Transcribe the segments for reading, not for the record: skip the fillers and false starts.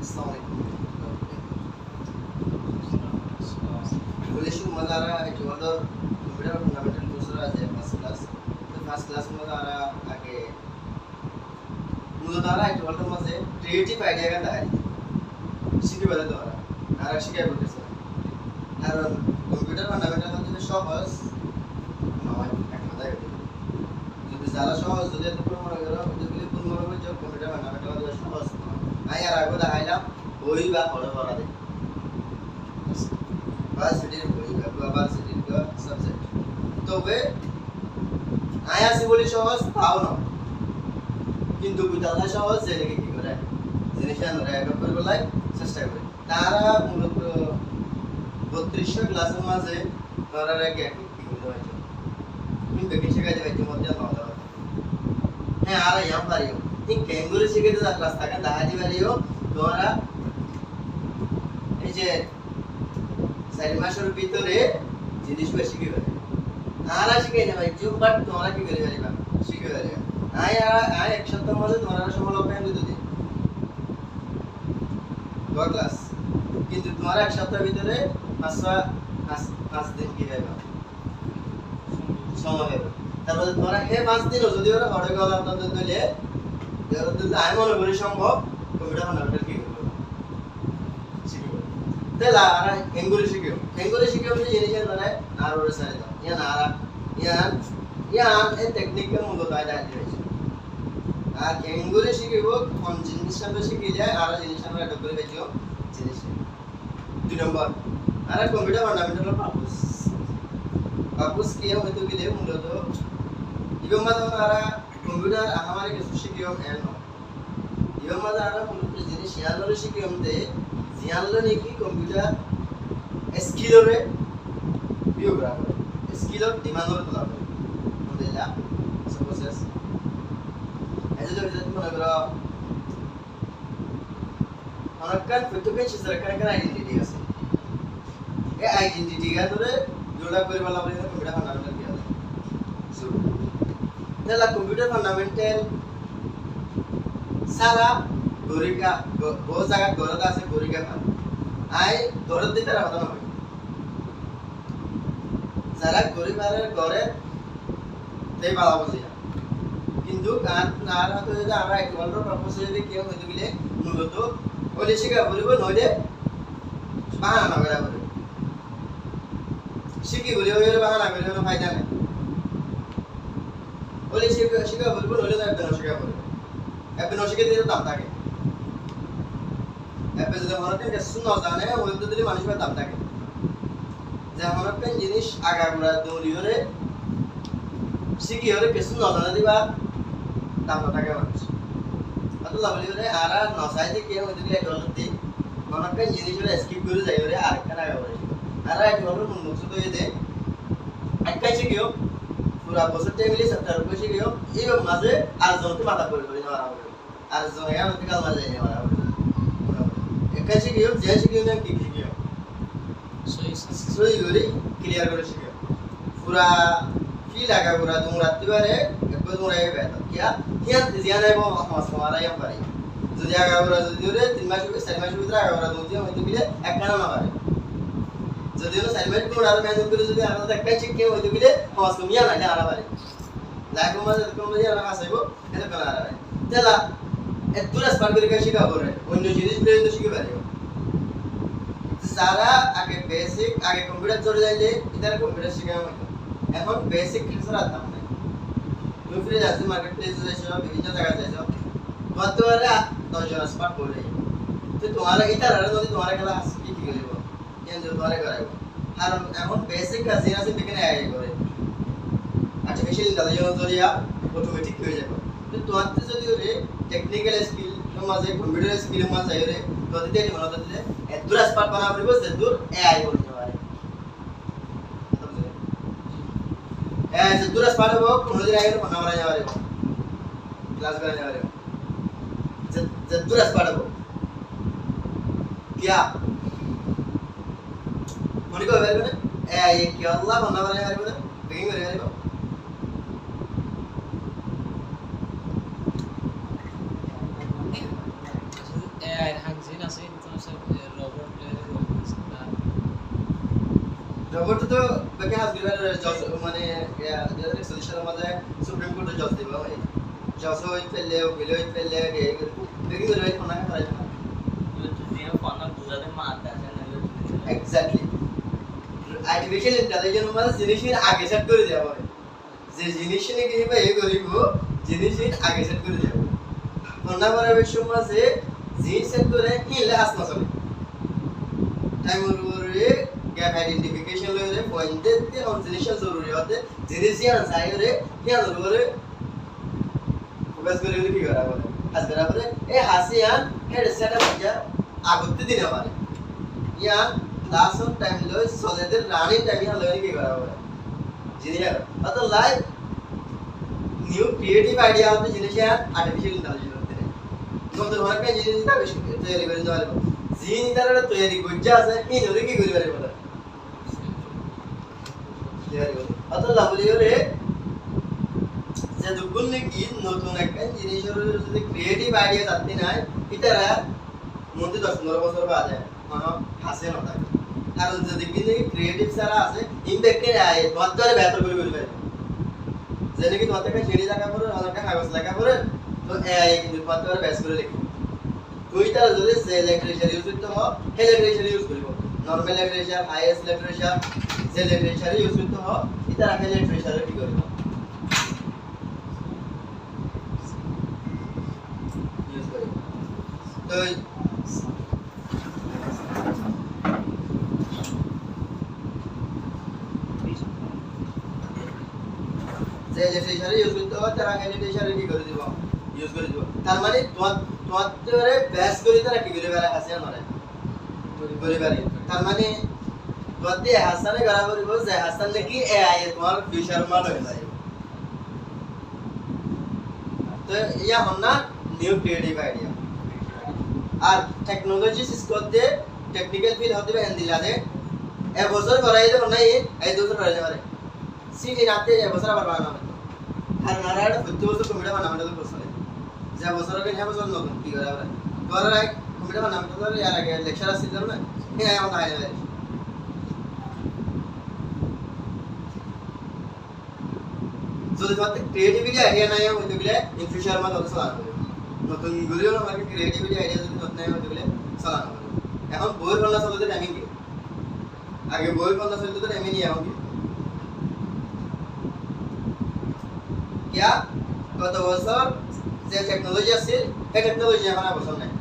Assalamualaikum. बोले शुरू मजा आ रहा है जो वाला मेरा फंडामेंटल कोर्स रहा है फर्स्ट क्लास में आ रहा आगे मुझे आ रहा है जो वाला मजे क्रिएटिव आइडिया का है शिकी बदल दो रहा आरा शिकी है बोलते सर আর কম্পিউটার ফান্ডামেন্টাল হচ্ছে সহজ নয় এক কথায় যদি যারা সহজ যদি এত পুরো মনে করো যদি কোন মনে করো যে কম্পিউটার ফান্ডামেন্টাল হচ্ছে সহজ আই আর আগে দেখাইলাম বই বা পড়া পড়া দে ভার্সিটির বই বা ভার্সিটির সাবজেক্ট তবে আই আসি বলি সহজ তাও না কিন্তু বুঝালা সহজ যে কি করে জিনিসটা আমরা একবার করে বলাই চেষ্টা করি তারা মূলত 3200 ক্লাসের মাঝে তারা আগে কি হতে হয় কিন্তু কিছু কাজে বাইতে মধ্যে না দাও হ্যাঁ আর ইয়াম পারিও ঠিক ক্যাঙ্গুরু শিখেতে যা ক্লাস থাকে দাহাজি পারিও তোমরা এই যে 4 মাসের ভিতরে জিনিস বেশি কি হবে আর শিখে না ভাই জুম বাট তোমরা কি করে পারিবা শিখে পারিবা আই এক সপ্তাহের মধ্যে তোমরা সমালোচনা দিতে দিই 2 ক্লাস কিন্তু তোমার এক সপ্তাহের ভিতরে 5 দিন কি হবে সময় হবে তারপরে তোমরা হে 5 দিনও যদি ওরা হড়ে গেল আপনাদের কইলে যদি আই মনে করি সম্ভব কম্পিউটার ফান্ডামেন্টাল কি করব শিখব তেলা আর হেঙ্গুলি শিখিও যে জিনিসের মানে আর ওরে সারে দাও ইয়ান এই টেকনিকের মূলত আইডা দিয়েছে আর হেঙ্গুলি শিখিব কোন জিনিসটা বেশি কি যায় আর জিনিসটা আমরা এটা করে বেচিও জিনিস 2 নম্বর আর কম্পিউটার ফান্ডামেন্টাল পারপাস কি হয়তো গেলে মূলত ইবম মাদারা কম্পিউটার আমারে কিছু শিখিও এন ইবম মাদারা মূলত জিনিস ইয়ানরে শিখিও দে জিয়ানলে কি কম্পিউটার স্কিলরে বিওগ্রাফ স্কিলর ডিমান্ডর তোলা হবে মধ্যে সাপোজেস এজ যদি মনে করো অনেকক্ষণ প্রত্যেকের সেরকম আইডেন্টিটি আছে এই আইডেন্টিটি ধরে জোড়া করে বলা বলে কম্পিউটার ফান্ডামেন্টাল কি আছে শুরু তাহলে কম্পিউটার ফান্ডামেন্টাল সারা গরিকা বহু জায়গা গরদ আছে গরিকা খান আই গরদ দিতে রাখা না যারা গরিবের ঘরে দেই বালা বুঝি কিন্তু আর হয়তো যদি আমরা এক ঘন্টার পারপাস যদি কেউ হইতে গেলে মূলত ওই শিখা বলিব নইলে বাহানা না করে বলিব শিখি বলি ওই বাহানা করে কোনো ফায়দা নেই ওই শিখা বলিব নইলে একদম শিখা বলিব একদম শিখে দিলে দাম থাকে এবে যদি মনে করেন কিছু না জানে ওই তো দিলে মানুষের দাম থাকে যে মনে করেন জিনিস আগাগোড়া দৌড়ি হলে শিখি হলে কিছু না জানে দিবা দাম থাকে মানুষ আল্লাহ বলি রে আর নসাই যে কেউ যদি এক গলত দি মনে করেন জিনিস হলে স্কিপ করে যাই রে আরেকটা আগা বলে আর এক গলত মুখস্থ হয়ে দে একটাই শিখিও পুরা বছর টাইমলি সপ্তাহের উপরে শিখিও এই মাঝে আর জনকে মাথা করে নেওয়া হবে আর জন এর মধ্যে কাল মাঝে নেওয়া হবে একটাই শিখিও যে শিখিও না কি শিখিও সই করে ক্লিয়ার করে শিখিও পুরা কি লাগা পুরা তুমি রাত্রিবারে একবার তোমরা এই বেতা কিয়া কিয়া জিয়া নাই মাস মারা ইয়াম পারি যদি আগাগোড়া যদি ওরে 3 মাস 4 মাস ভিতরে আগাগোড়া যদি হইতে বিলে এক কানা না পারে যদি ওরে 4 মাস কোন আর মেহনত করে যদি আলাদা একটা চেক কেউ হইতে বিলে মাস কমিয়া না আর পারে লাগো মাঝে কোন মাঝে আর আসাইব এটা কোন আর পারে তেলা এত দূর স্পার করে কা শিখা করে অন্য জিনিস প্রেজেন্ট শিখে পারে যারা আগে বেসিক আগে কম্পিউটার চলে যাইলে ইদার কম্পিউটার শিখা হয় এখন বেসিক খেসরা দাম নাই তুমি ফিরে যাচ্ছ মার্কেট প্লেসে যাইছো বিভিন্ন জায়গায় যাইছো তোমারা 10 জন স্পট করে তো তোমারা ইতার আর যদি তোমারা খেলা কি কি করিব কেন যে তোমারা করাইব আর এখন বেসিক কাজ আছে বিকেনে আই করে আর্টিফিশিয়াল ইন্টেলিজেন্স জরিয়া অটোমেটিক হয়ে যাবে তো তোমাদের যদি ওরে টেকনিক্যাল স্কিল সমাজে কম্পিউটার স্কিল মাঝে আইরে তো দিতে মনে দিলে দূর স্পট বানা পড়িব যে দূর এআই করতে পারে যে দূর স্পট হবে কোন দিন আইরে বানা করা যাবে ক্লাস করা যাবে যে দূর স্পট হবে क्या मनी को वेरी बने ये क्या अल्लाह बंदा बने यार बने बेगिंग करे यार AI হানজিন আছে তারপর তো বাকি হাসবিবার জজ মানে 2041 সালের মধ্যে সুপ্রিম কোর্টে জজ দিব ভাই জজ হই ফেললে ওগুলো হই ফেললে দেখি করে ভাই কোনা করে না এক্স্যাক্টলি আর্টিফিশিয়াল ইন্টেলিজেন্স মানে জিনিসের আগে সেট করে দেওয়া হবে যে জিনিস নিয়ে কিবা এ করিব জিনিসের আগে সেট করে দেওয়া কোনা করার সময় যে জিনিস সেট করে কিলে আসনা চলে টাইম ওরে গ্যাপ আইডেন্টিফিকেশন লইরে পয়েন্ট দিতে অন জিনিসের জরুরি হতে জিনিস ইয়ান চাইরে ইয়ান ওরে ফোকাস করে কি করা বলে কাজ করা বলে এই হাসিয়ান হেড সেটআপ যা আগতে দিনে পারে ইয়ান লাস্ট অফ টাইম লই সলেদের রানিং টাইম ইয়ান লই কি করা বলে জিনিস অত লাইভ নিউ ক্রিয়েটিভ আইডিয়া হতে জিনিস ইয়ান আর্টিফিশিয়াল ইন্টেলিজেন্স হতে নতুন ধরনের জিনিস তা বেশি তৈরি করে দেওয়া হবে জিনিস তারা তৈরি করছে আছে এই নরে কি করি পারে বলে অত লাভলি হলে যে দুগুণ নাকি নতুন একটা জিনিসের যদি ক্রিয়েটিভ আইডিয়া থাকতে নাই এটারা মধ্যে 10-15 বছর বাদে মানে হাসে না থাকে কারণ যদি কিন্তু ক্রিয়েটিভ সারা আছে ইমপ্যাক্টে আয় তোমাদের বেহতর করে বলবে যেন কি তোমাদের কাছে সিডি লাগা করে অনেকটা কাগজ লাগা করে তো এআই কিন্তু তোমাদের বেস করে লিখবে টুইটার যদি যে লিটারেচার ইউজ করতে হয় সেই লিটারেচার ইউজ করব নরমাল লিটারেচার হাইয়েস্ট লিটারেচার যে লিটারেচার ইউজ করতে হয় এটা রাখে লিটারেচার কি করব ইউজ করব তো যে লিটারেচার ইউজ করতে হয় তারা লিটারেচার কি করে দিব ইউজ করে দিব তার মানে তোমাদের বেস করে তারা কি করে বেরা আছে আমারে করে বেরি তার মানে যদি হাসানে করা বলবো যে হাসান নাকি এআই তোমার ফিউচার মাল হয়ে যায় তো ইয়া হন্না নিউ ক্রিয়েটিভ আইডিয়া আর টেকনোলজি করতে টেকনিক্যাল ফিল হতে হবে দিলাতে এ বছর করাই দেব না এই বছর করাই পারে সিটি রাতে এ বছর আবার বানানো আর নারায়ণ প্রতি বছর কমিটি বানানো তো বছর যা বছর আগে হ্যাঁ বছর নতুন কি করে আমরা করার আগে কমিটি বানানো তো আর আগে লেকচার আসছিল না হ্যাঁ এখন আয় না যদি তোমাদের ক্রিয়েটিভিটি আইডিয়া নাই হইতে গেলে ইন ফিউচার মত অত চালানো হবে নতুন গুলিও আমাকে ক্রিয়েটিভিটি আইডিয়া যদি নতুন নাই হইতে গেলে চালানো হবে এখন বই পড়া চলতে টাইমিং কি আগে বই পড়া চলতে তো টাইমিং নিয়ে হবে क्या গত বছর যে টেকনোলজি আছে এই টেকনোলজি এখন আর বছর নাই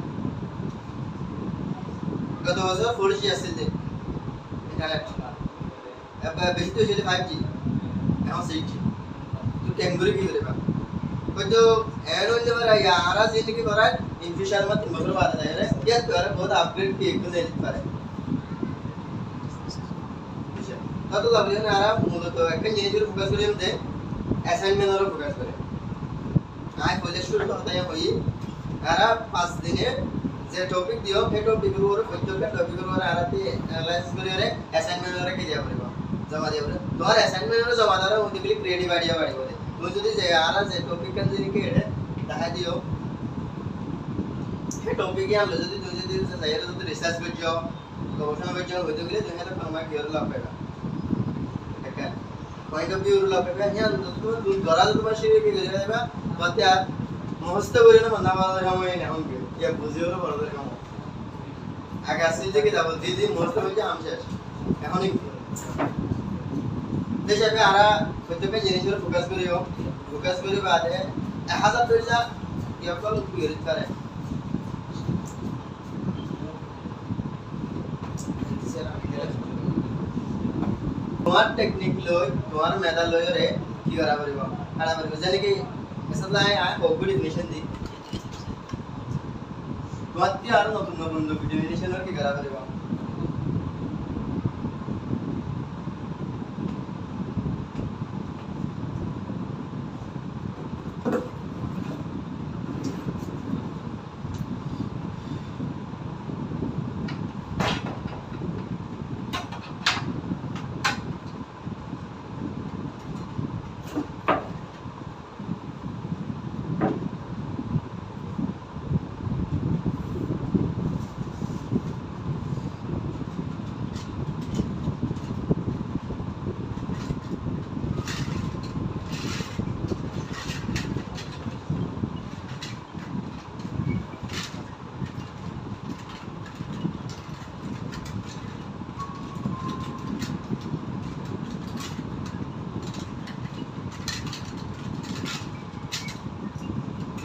গত বছর 4G আছে যে ইন্টারনেট এবার বেশি তো হইছে 5G এখন 6G তো টেকনোলজি কি করে হয়তো এর হইতে পারে यार जिंदगी করায় ইন ফিউচার মত 3 বছর বাদে যায় রে ইয়া তো আর বহুত আপগ্রেড কি একটু দিতে পারে কত লাগলে না আর মূলত একটা জিনিসের ফোকাস করে মধ্যে অ্যাসাইনমেন্টের উপর ফোকাস করে আই কলেজ শুরু করতে হই আর 5 দিনে যে টপিক দিও সেই টপিকের উপর প্রত্যেকটা টপিকের উপর আরাতে অ্যানালাইসিস করে রে অ্যাসাইনমেন্টের কি দিয়া পড়িবা জমা দিয়া পড়ে তোমার অ্যাসাইনমেন্টের জমা দ্বারা হতে গেলে ক্রিয়েটিভ আইডিয়া বাড়িবে তুমি যদি যে আর যে টপিক কান যদি কে দেখা দিও সেই টপিকে আমরা যদি তুমি যদি চাইলে যদি রিসার্চ করছো গবেষণা করছো হতে গেলে তুমি এটা ফরমাট দিয়ে লাভ পাবে ঠিক আছে পয়েন্ট অফ ভিউ লাভ পাবে হ্যাঁ তুমি ধরা তোমার শিখে কি করে যাবে বাতে আর মুখস্থ করে না না বলা সময় না হবে ইয়া বুঝিও না বড় কাম আগে আসলে যে কি যাব দিদি মুখস্থ হয়ে আম শেষ এখনই দেশে আরা প্রত্যেকটা জিনিসের ফোকাস করি বাদে 1000 পয়সা ইয়াকল ক্লিয়ার করে তোমার টেকনিক লই তোমার মেধা লই রে কি করা পারিব আড়া পারিব জানি কি এসলাই আ কোভিড ডিফিনিশন দি তোমার কি আর নতুন নতুন ডিফিনিশন কি করা পারিব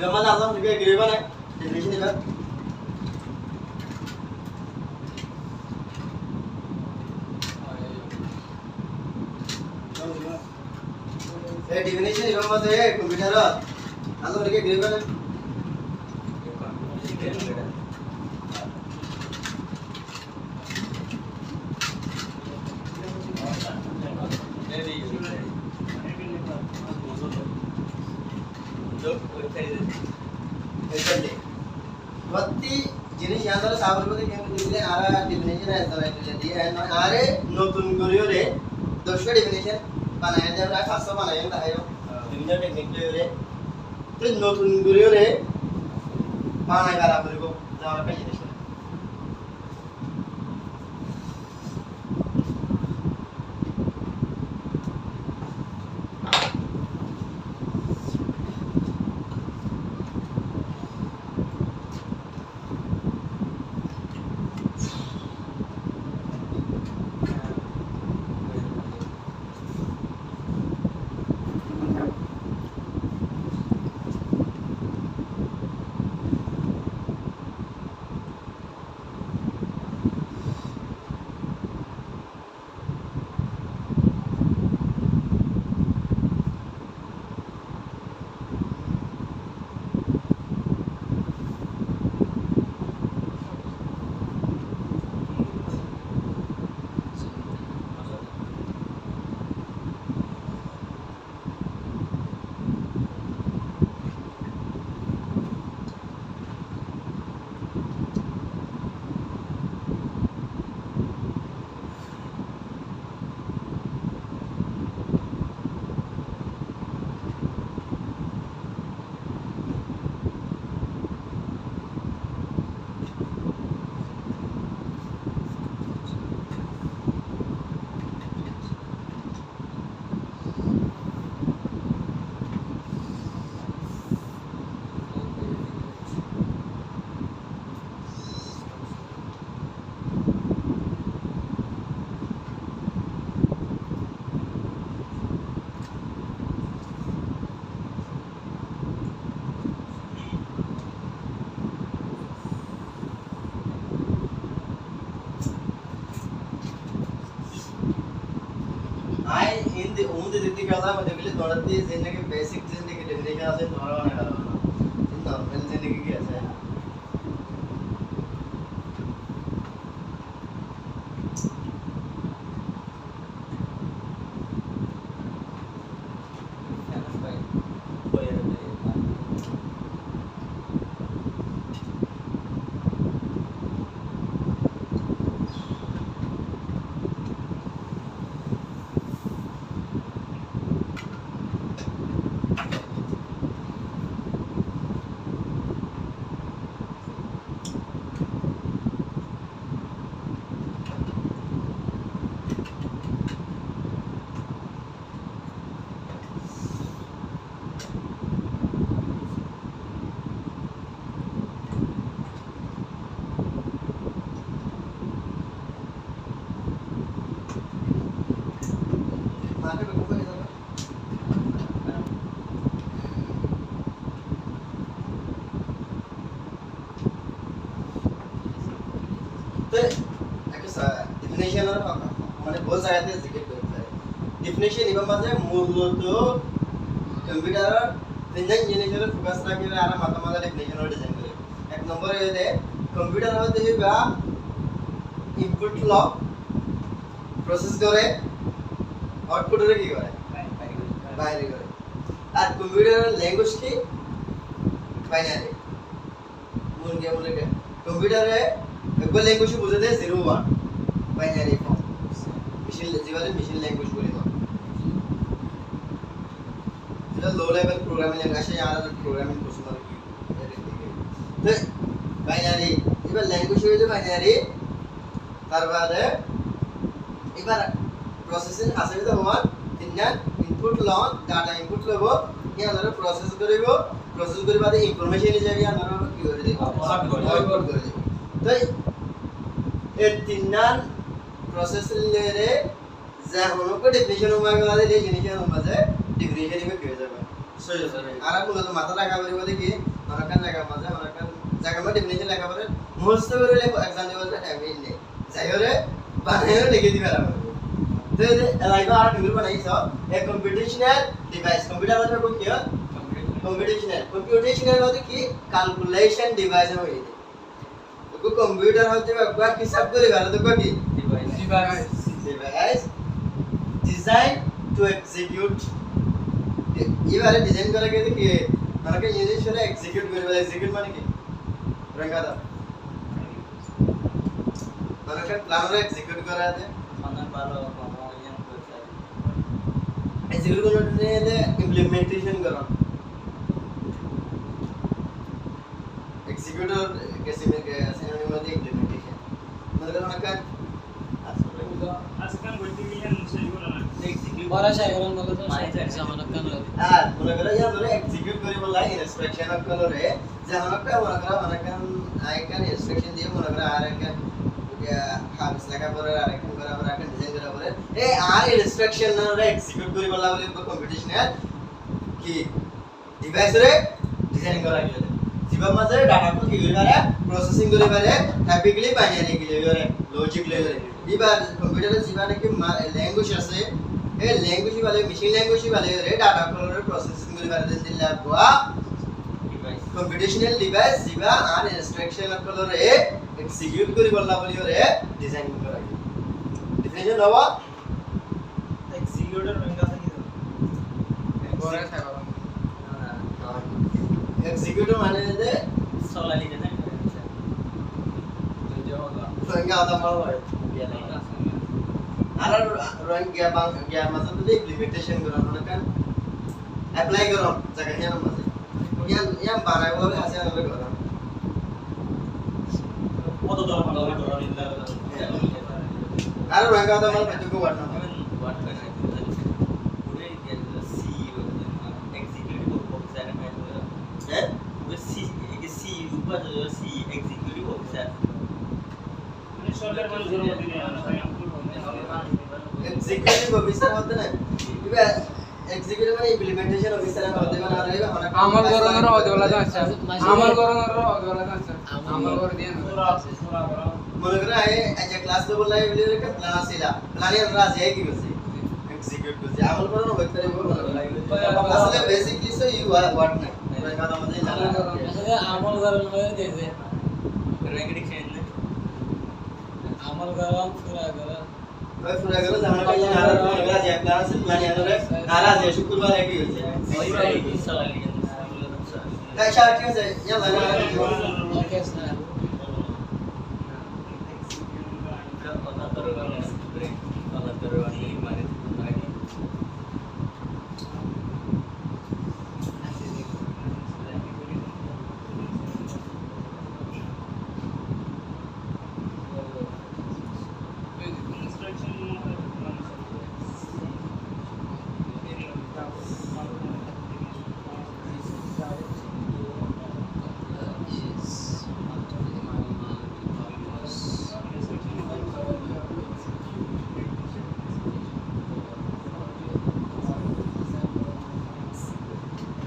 Gamma Allah juga gimana? Definition itu. Definition itu apa sih? Komputer. Allah juga gimana? প্রতি জিনিস আলাদা সাবর মধ্যে কেন দিলে আর ডেফিনিশন আছে না দিয়ে আরে নতুন করিওরে 10টা ডেফিনিশন বানায় দেওয়া খাসা বানায় তাই বিভিন্ন টেকনিক লইরে তো নতুন করিওরে বানায় করা পড়ব যাওয়ার একটা জিনিস हिंदी उम्मीद देती क्या था मुझे बिल्कुल दौड़ती है जिंदगी बेसिक जिंदगी डेफिनेशन से दौड़ाने का नॉर्मल जिंदगी कैसे है डेफिनेशन মানে বহু জায়গাতে জিজ্ঞেস করতে হয় ডেফিনেশন এবং মাঝে মূলত কম্পিউটার তিনজন জিনিসের ফোকাস রাখি আর মাথা মাথা ডেফিনেশন ডিজাইন করে এক নম্বরে হইতে কম্পিউটার হইতে হইবা ইনপুট ল প্রসেস করে আউটপুটে কি করে বাইরে করে আর কম্পিউটার ল্যাঙ্গুয়েজ কি বাইনারি মূল কি বলে কম্পিউটারে একবার ল্যাঙ্গুয়েজ বুঝে দেয় 0 1 বাইনারি ফর্ম মেশিন যেভাবে মেশিন ল্যাঙ্গুয়েজ বলে দাও যেটা লো লেভেল প্রোগ্রামিং ল্যাঙ্গুয়েজ আছে আর প্রোগ্রামিং কোর্স মানে কি তো বাইনারি এবার ল্যাঙ্গুয়েজ হইলো বাইনারি তারপরে এবার প্রসেসিং আছে তো হওয়ার তিনটা ইনপুট লন ডাটা ইনপুট লব কি আমরা প্রসেস করিব প্রসেস করি বাদে ইনফরমেশন হিসাবে আমরা কি করে দেব আউটপুট করে দেব তো এই তিনটা প্রসেসিং লেয়ারে যা হলো কো ডেফিনিশন হওয়া গেল এই জিনিসের মাঝে ডিফারেন্সিয়েট হয়ে যাবে সহজ হবে আর মূলত মাথা রাখা বলে কি অনেকখান জায়গা মধ্যে ডেফিনেশন লেখা পরে মুখস্থ করে লেখো এক্সাম দেওয়ার টাইম নেই যাই হলে বানাইও লিখে দিবে আর তো লাইভা আর নিউর বানাইছ এ কম্পিটিশনাল ডিভাইস কম্পিউটার মানে কি হয় কম্পিউটেশনাল মানে কি ক্যালকুলেশন ডিভাইস হয় তো কম্পিউটার হচ্ছে একবার হিসাব করে ভালো তো কি ডিভাইস ডিজাইন টু এক্সিকিউট এবারে ডিজাইন করা গেলে কি মানে কি ইংলিশ হলে এক্সিকিউট করে বলে এক্সিকিউট মানে কি রঙা দাও মানে কি প্ল্যানরে এক্সিকিউট করা আছে মানে ভালো কমন করতে এক্সিকিউট করতে হলে ইমপ্লিমেন্টেশন করা এক্সিকিউটর कैसे में गया सिनोनिम में इम्प्लीमेंटेशन मतलब अनका आजकल बोलते हैं सही बोला ना एग्जीक्यूट बड़ा शायद मतलब तो एग्जाम अनका मतलब या मतलब एग्जीक्यूट करे बोला इंस्ट्रक्शन अनका रे जहानका अनका आइकन इंस्ट्रक्शन दिए मतलब आरका या हाबिस लगा परे आरका बराबर डिजाइन करा परे ए आर इंस्ट्रक्शन रे एग्जीक्यूट करे बोला बोले कंपटीशन है कि डिवाइस रे डिजाइन करा गया जीवन में डाटा को কি করে পারে প্রসেসিং করে পারে টাইপিক্যালি বাইনারি কি করে লজিক লেভেলে এবার কম্পিউটারে জীবনে কি ল্যাঙ্গুয়েজ আছে এই ল্যাঙ্গুয়েজ वाले মেশিন ল্যাঙ্গুয়েজ वाले রে ডাটা को প্রসেসিং করে পারে দেন দিলা গোয়া ডিভাইস কম্পিউটেশনাল ডিভাইস জিবা আর ইনস্ট্রাকশন को রে এক্সিকিউট করে বললা বলি রে ডিজাইন করা ডিফিনিশন হওয়া এক্সিকিউটর রঙা থাকে গোরা থাকে एग्जीक्यूटिव माने दे सोला लिखे ना तो जो होगा रंगा आता मारो है ये नहीं आरा रंग गया मतलब तो इम्प्लीमेंटेशन करो ना kan अप्लाई करो जगह है ना मतलब yang बनाए वो ऐसे ना करो वो तो दो करो इंदा आरा रंगा आता मारो बच्चों को वाटना वाट करना पूरे सी एग्जीक्यूटिव ऑफिसर में है वो सी ऊपर जो सी एग्जीक्यूटिव ऑफिसर मैंने शॉर्टकट वाला जरूर दिया एग्जीक्यूटिव ऑफिसर होते ना ये एग्जीक्यूटिव মানে ইমপ্লিমেন্টেশন অফিসার होते না আর আমল করানোর होते वाला আছে আমল করানোর होते वाला আছে আমল করে দেন মনে করে এই ক্লাস তো বললাই ভিডিও রে প্ল্যান আসিলা প্ল্যানের রাজ है কি বলছে এক্সিকিউট করছে আমল করানো হইতে পারে আসলে basically so you are what না আসলে আমল করানো হয়ে গেছে রেকর্ডিং চেঞ্জ না আমল করাম পুরা করা ওই পুরা করে জানা পাইলে আর পুরা যে ক্লাস প্ল্যান এর নারাজ है শুক্রবার কি হচ্ছে ওই সওয়াল তাই শার্ট কি আছে ইয়া লাগা ওকে স্যার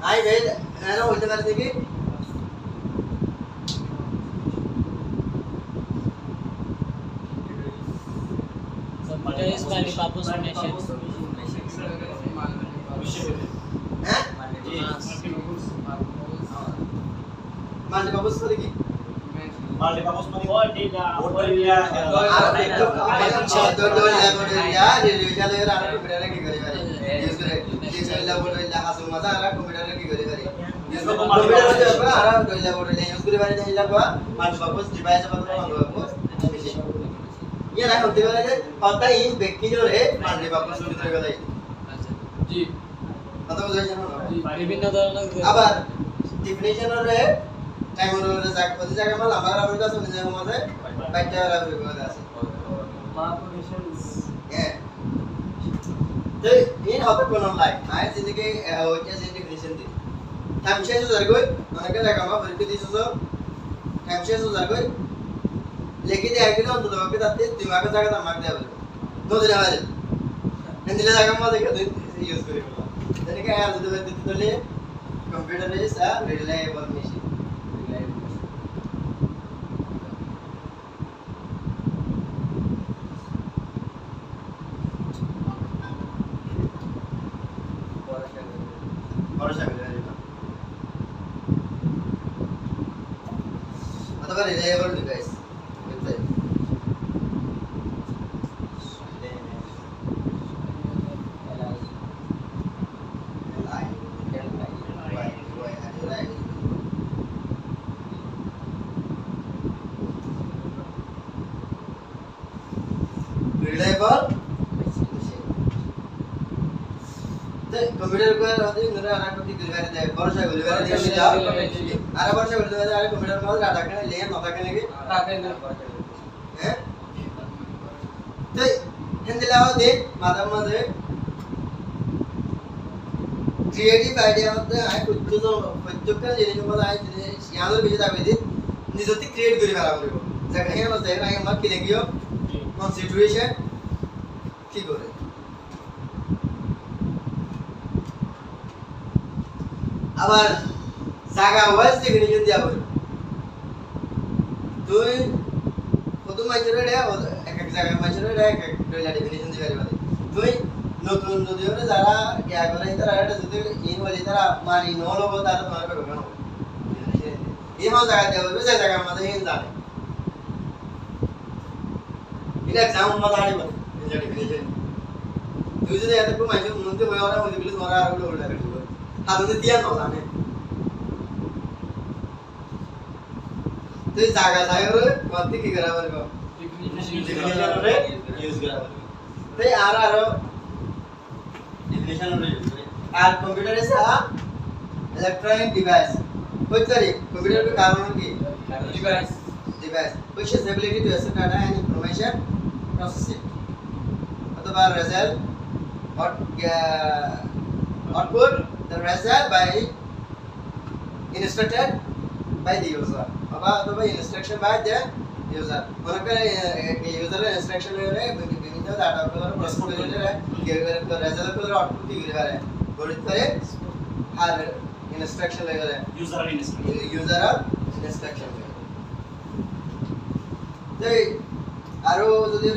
आई गए है ना उल्टे कर देंगे सबटा इस वाली पापोस मेंशन हैं माल्टी पापोस को देखिए माल्टी पापोस में और डेटा और या दो या रिविजन ले रहा है कंप्यूटर की करी यूज करे डिजिटल लैब ले हासु मजा आ रहा कंप्यूटर की करी इसको कंप्यूटर से अपना आ रहा दो लैब ले यूज करे बारे नहीं लगा माल्टी पापोस डिवाइस पर पापोस ये ना होते वाले पता ही व्यक्ति जो है माल्टी पापोस শুরু করে গেল আচ্ছা জি কথা বুঝাইছেন না বিভিন্ন ধরনের আবার ডেফিনিশন রে টাইমর রে জায়গা জায়গা মাল আমার আবার কাছে নিয়ে যাবো মানে বাইটা আবার করে আছে মা পজিশন হ্যাঁ তো এই হবে কোন লাইক আই জিন্দগি ওইটা যে ডেফিনিশন দি টাইম শেষ হয়ে যাবে মানে কে জায়গা মা পরীক্ষা দিছো তো টাইম শেষ হয়ে যাবে लेकिन ये आगे ना तो दबा के दिमाग का जगह मार दिया बोले दो दिन हमारे इन दिले जगह में देखो यूज करेगा यानी क्या यार तो ले computer is a reliable machine reliable device. With reliable the computer को आदि मेरा आना को ठीक दिलवारे दे वर्षा को दिलवारे दे मिला आरा वर्षा को दिलवारे आरे computer को डाटा करने ले नोटा करने की हैं ते हिंदिलाव दे माध्यम मध्ये क्रिएटिव आयडिया मध्ये आहे कुठच्या जिनिसमध्ये आहे यावर विषय दाखवते निजती क्रिएट करी मला आवडतो जगा हे मध्ये नाही मग केले की constitution কি করে আবার জায়গা ওয়াইজ ডেফিনিশন দিয়া বল তুই কত মাইজরে রে এক এক জায়গা মাইজরে রে এক এক ডেফিনিশন দিবা রে তুই নতুন যদি ওরে যারা ইয়া করে তারা এটা যদি ইন বলি তারা মানি নলো তারা তোমার করে কেন এই হল জায়গা দেব ওই জায়গা মধ্যে ইন জানে ini exam mata hari bang ini definition tuh jadi ada pun macam mungkin banyak orang mungkin bilang orang orang udah gitu harus dia nolak nih tuh jaga saya udah kuanti kira apa kok definition udah use kira tuh ara definition udah use computer is a electronic device कुछ तरी computer के कारण की device which has ability to accept data and information process it अथवा result output the result by instructed by the user अथवा instruction by the user मतलब user instruction ले रहे हैं विभिन्न डाटा को प्रोसेस कर रहे हैं result को output की कर रहे हैं गणित करे हर instruction ले रहे हैं user instruction এই আরো যদি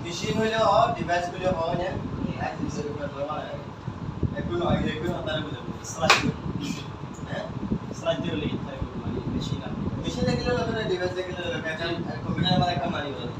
machine হইলে হয় ডিভাইস গুলো হয় না এক হিসেবে করে মানে এখন আপনারা বুঝবেন স্লাইড হ্যাঁ স্লাইড দিয়ে লিখতে হবে মানে মেশিন দেখলে আপনারা ডিভাইস দেখলে প্যাটার্ন কম্পিউটারের মধ্যে একটা মানি বলে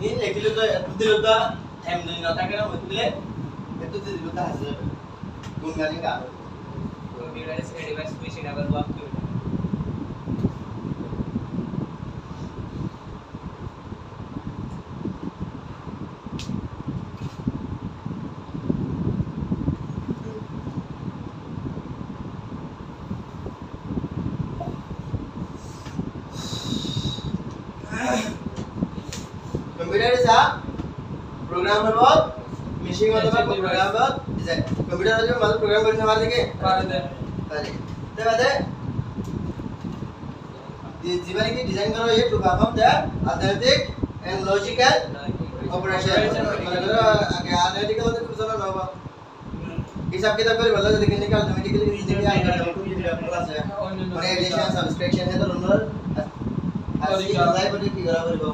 ini lekilo to dilota em dui nota kana hotle etu dilota hasle gungani ka computer is a device which enable work to computer is a programmable machine मतलब programmable design computer जो मतलब program करने वाले के अरे ते बात है जीवन की डिजाइन करो ये to perform the arithmetic and logical operation मतलब अगर arithmetic होता है तो कुछ ना होगा হিসাব কিতাব করে বলা যায় দেখেন কি অটোমেটিক্যালি জিনিস অ্যালগরিদম আছে মানে এডিশন সাবস্ক্রিপশন এর ধরনের আসি লাইভ বডি কি করা করব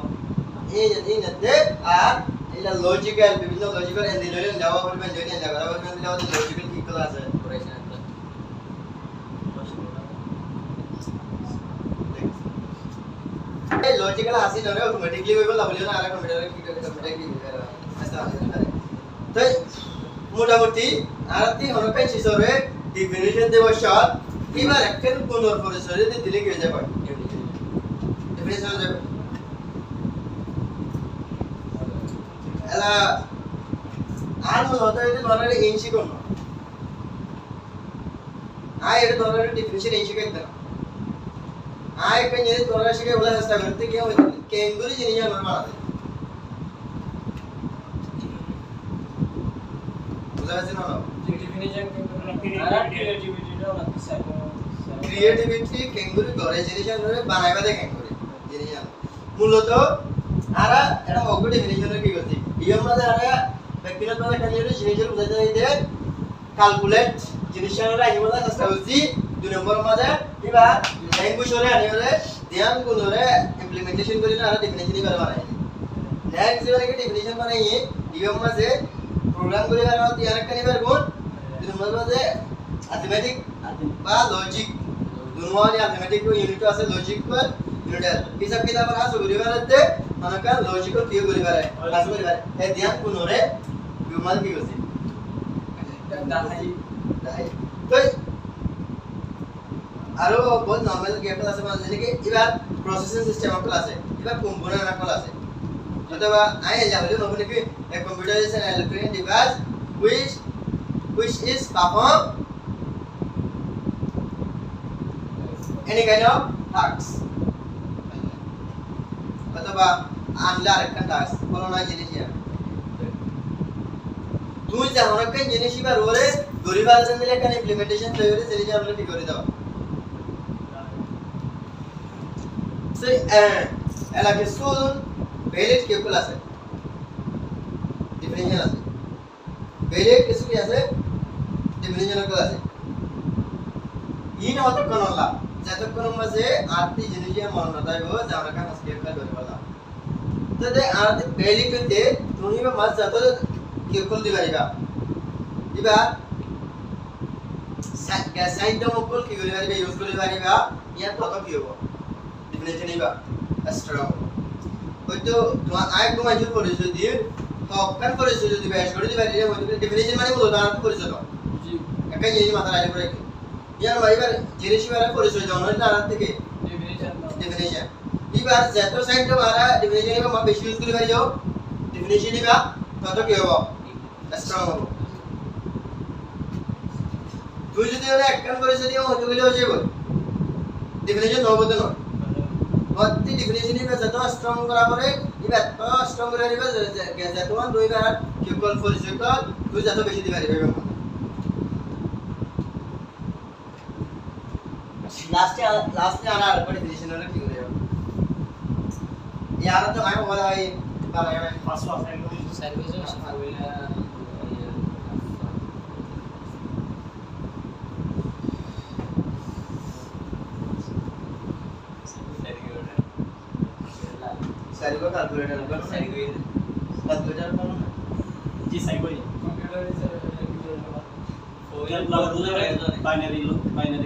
এই নতে আর এটা লজিক্যাল বিভিন্ন লজিক্যাল এন্ড দেওয়া করবেন যদি জায়গা করবেন দেওয়া লজিক্যাল কি করা আছে এই লজিক্যাল আসি ধরে অটোমেটিক্যালি হইব লাভলি না আর কম্পিউটারে কি করে কম্পিউটারে কি করে আচ্ছা তো মোটামুটি আরতি হরকাই হিসাবে ডিফিনিশন দেব শর্ট এবার একটা পুনর পরিচয় দিলে কি হয়ে যাবে ডিফিনিশন যাবে এলা আর মূলত এটা ধরনের ইনসি কোন আই এটা ধরনের ডিফিনিশন ইনসি করতে না আই কে নিয়ে ধরনের শিখে বলা চেষ্টা করতে কি হয় কেঙ্গুরি জিনিস আমরা বানাতে বুঝা যাচ্ছে না definition ক্রিয়েটিভিটি কেঙ্গুরি ধরে জিনিস আমরা বানাইবা দে কেঙ্গুরি জিনিস মূলত আরা এটা হগু ডেফিনিশনের কি করছি ইয়ম মাঝে আরা ব্যক্তিগত মাঝে খালি জিনিসের বুঝাইতে দিতে ক্যালকুলেট জিনিসের আইনি মাঝে চেষ্টা করছি দুই নম্বর মাঝে এবার ল্যাঙ্গুয়েজ হলে আনি হলে ধ্যান গুণ হলে ইমপ্লিমেন্টেশন করি না আর ডেফিনিশনই করে বানাই নেক্সট যেবারে কি ডেফিনিশন বানাইয়ে ইয়ম মাঝে প্রোগ্রাম করে বানাও তিয়ার একটা নিবার গুণ দুই নম্বর মাঝে অ্যাথমেটিক বা লজিক দুনোয়ানি অ্যাথমেটিক ইউনিট আছে লজিক पर ইউনিট হিসাব কিতাব আর আছে গরিবারতে অনেক লজিক কি গরিবারে কাজ গরিবারে এই ধ্যান কোন রে বিমাল কি করছে দাহাই তো আরো বহুত নরমাল গেট আছে মানে যেনে কি এবার প্রসেসিং সিস্টেম আপল আছে এবার কম্পোনেন্ট আপল আছে অথবা আই যাবলে নবনে কি a computer is an electronic device which is perform any kind of tasks অথবা আনলা আরেকটা টাস্ক কোন না জিনিস তুই যা অনেক জিনিস এবার ওরে গরিবার জন্য একটা ইমপ্লিমেন্টেশন তৈরি করে জিনিস আমরা কি করে দাও সেই এলাকে শুন ভ্যালিড কেবল আছে ডিফিনিশন আছে ভ্যালিড কিছু কি আছে ডিফিনিশন আছে ইন হতো কোনলা যতক্ষণ মাঝে আরতি জিনিসের মনটাই হো যারা কাজ স্কেপ করে বলা তো দে আরতি ভ্যালিড তে তুমি বা মাঝ যত কেবল দিবারিবা দিবা সাইড মকল কি করে পারিবা ইউজ করে পারিবা ইয়া তত কি হবো ডিফিনিশন নিবা স্ট্রং হয়তো তোমার আই কমাইছো পরিচয় দিয়ে হকান পরিচয় যদি বেশ করে দিবা এর মধ্যে ডিফিনিশন মানে বলো তার পরিচয় দাও জি একটা জিনিস মাথা রাখলে পরে ইয়ার ভাইবার জিনিস বারে পরিচয় দাও না আর থেকে ডিফিনিশন এবার যত সাইড বারা ডিফিনিশন নিবা বেশি ইউজ করে পারিও ডিফিনিশন নিবা তত কি হবো স্ট্রং হবো তুই যদি ওরা একখান পরিচয় দিও হতে গেলে হয়ে যাবে ডিফিনিশন নবতে নয় প্রতি ডিফিনিশন ইবে যত স্ট্রং করা পরে ইবে এত স্ট্রং করে দিবে যে তোমার দুই বার কেবল পরিচয় কর তুই যত বেশি দিবা দিবে লাস্টে আর আর পরে ডিফিনিশন হলো কি করে ইয়ার তো আমি বলা হয় তাহলে পাঁচ সার্ভিস साइको कैलकुलेटर कर कैलकुलेटर कौन है जी साइको ही कंप्यूटर इज बाइनरी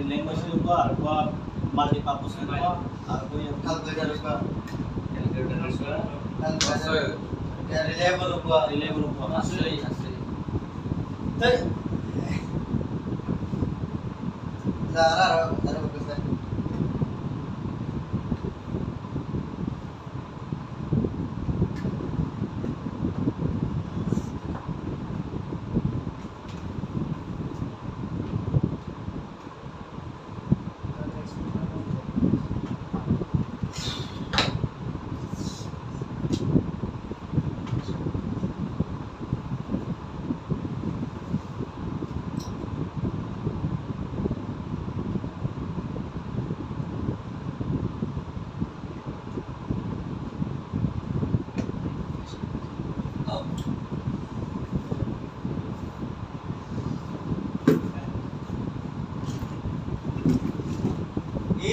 लैंग्वेज को और को मल्टीपर्पज को और कोई कैलकुलेटर का रिलायबल को सही तो ज़रा ज़रा बस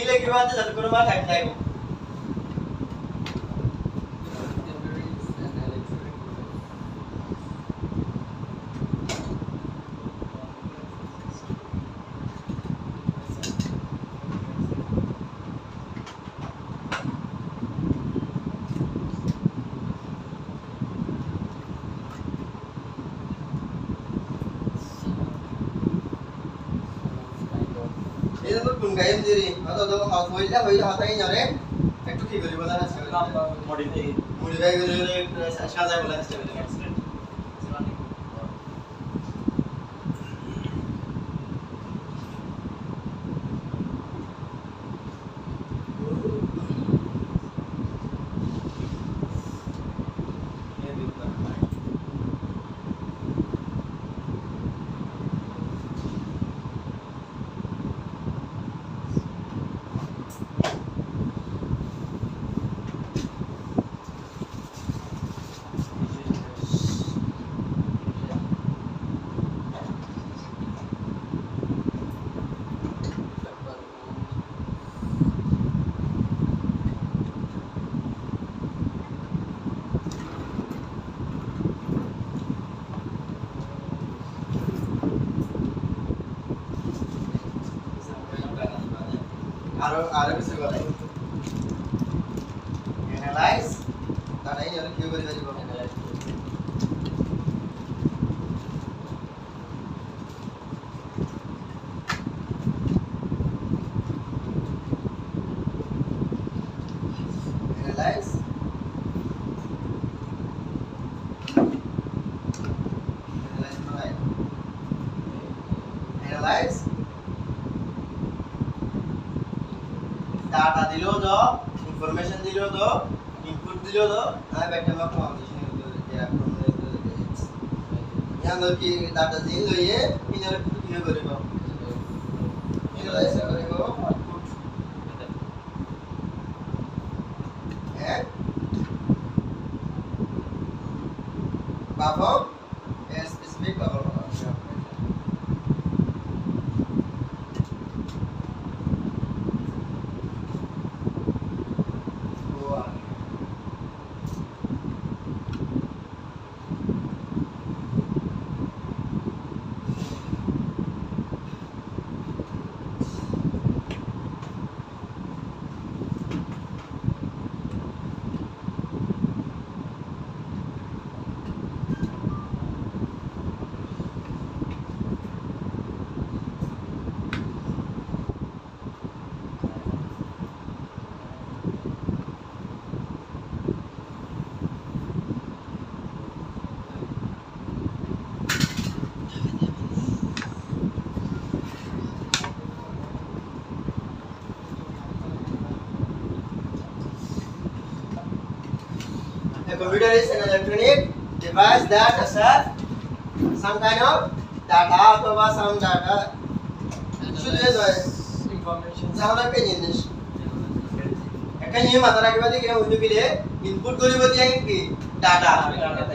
লিখিবা যাতে কোনো মা থাকি থাকো এই তো কোন গায়ম দিরি অত তো হইলা হইলা হতাই নরে একটু কি করি বলা আছে মডিফাই করে সাজায় বলা আছে আরো কিছু কথা অ্যানালাইজ তারা এই আর কি করে দিব অ্যানালাইজ অ্যানালাইজ অ্যানালাইজ डाटा दिलो दो इंफॉर्मेशन दिलो दो इनपुट दिलो दो आ बैठे में फाउंडेशन या यहाँ दो की डाटा दिल लो ये इन्हें कुछ क्यों करेगा इन्हें ऐसे करेगा आउटपुट है बाबा स्पेसिफिक बाबा A computer is an electronic device that accepts some kind of data or some data. Should be information. Some opinion. একটা নিয়ম মাথায় রাখবা যে কেউ উল্টো গেলে ইনপুট করিব দিয়ে কি ডাটা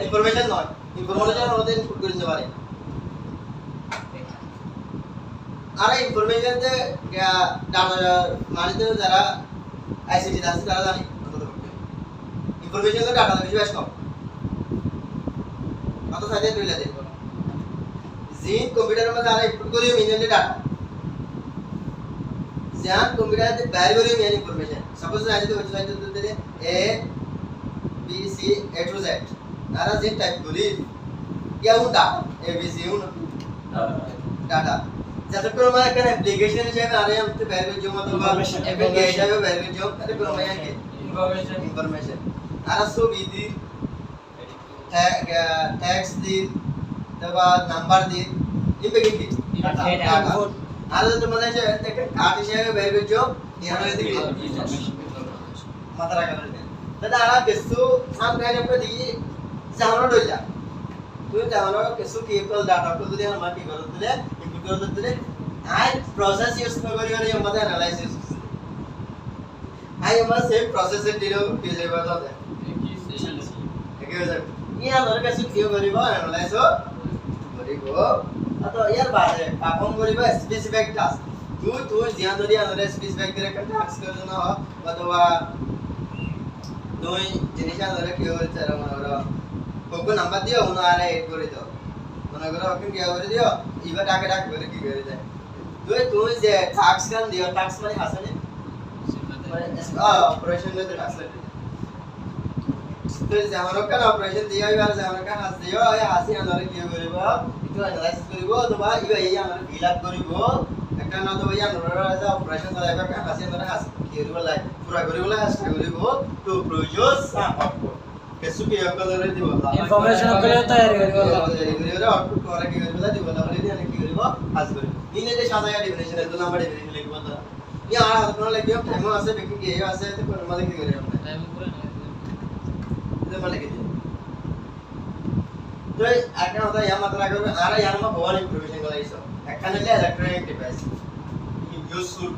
ইনফরমেশন নয় ইনফরমেশন ওদের ইনপুট করে দিতে পারে আর ইনফরমেশন যে ডাটা মানে তো যারা আইসিটি আছে তারা জানে ইনফরমেশন তো ডাটা বেশি বেশ কম কত সাইজে তুলে দেব জিন কম্পিউটারের মধ্যে আর ইনপুট করিও মিনিমাম ডাটা ज्ञान कंप्यूटर ते बाहेर करून मेन इन्फॉर्मेशन सपोज आज तो वचन तो ते A B C A to Z नारा जे टाइप करी या उन डाटा ए बी सी उन डाटा जब तक मैं एक एप्लीकेशन जे आरे हम ते बाहेर जो मतलब एप्लीकेशन है बाहेर जो अरे पर मैं के इन्फॉर्मेशन आरा सो विधि टैक्स दी तब नंबर दी इन पे की डाटा आज तो मतलब जो एक कार्ड शेयर वेरी जो यहाँ पे दिखे मात्रा का करते हैं तो आरा किसु हम कहने पर दी जानो डोल जा तो जानो किसु केवल डाटा को तो हम मार्क करते हैं इनपुट करते हैं आज प्रोसेस यूज करी और ये मतलब एनालिसिस आई हम सेम प्रोसेस से डील किए बताते हैं एक ही वजह ये हम कैसे क्यों करीबा एनालाइज हो करीबो तो यार बात है काम करिबा स्पेसिफिक टास्क তুই জিয়া যদি আমাদের স্পেসিফাই করে একটা টাস্ক করে না অথবা তুই জিনিস আমাদের কি হচ্ছে মনে করো কোকো নাম্বার দিও উনো আরে এড করে দাও মনে করো ওকে কি করে দিও ইবা টাকা টাকা করে কি করে দেয় তুই যে টাস্ক কান দিও টাস্ক মানে হাসনে অপারেশন করতে টাস্ক তো যেমন কেন অপারেশন দিও এবার যেমন কেন হাস দিও এই হাসি আমাদের কি করব একটু অ্যানালাইসিস করব অথবা ইবা এই আমরা ফিল আপ করব একটা না তো ভাই আমরা যে অপারেশন করা হবে কেন হাসি আমরা হাস কি করব লাই পুরো করব লাই হাস করব তো প্রয়োজন আউটপুট কেসু কি করে দিব ইনফরমেশন করে তৈরি করব আউটপুট করে কি করব দিব তাহলে দিয়ে কি করব হাস করব ইনে যে সাজায়া ডেফিনিশন এর নাম্বার ডেফিনিশন লিখব না ই আর হাত কোন লিখব টাইম আছে বেকিং কি আছে তো কোন মানে কি করে আমরা টাইম পুরো না মানে কি তো একটা কথা ইয়া মাত্রা করবে আর ইয়ার মা ভবানী ইনফরমেশন করাইছো একখানে লে ইলেকট্রনিক ডিভাইস ইউজফুল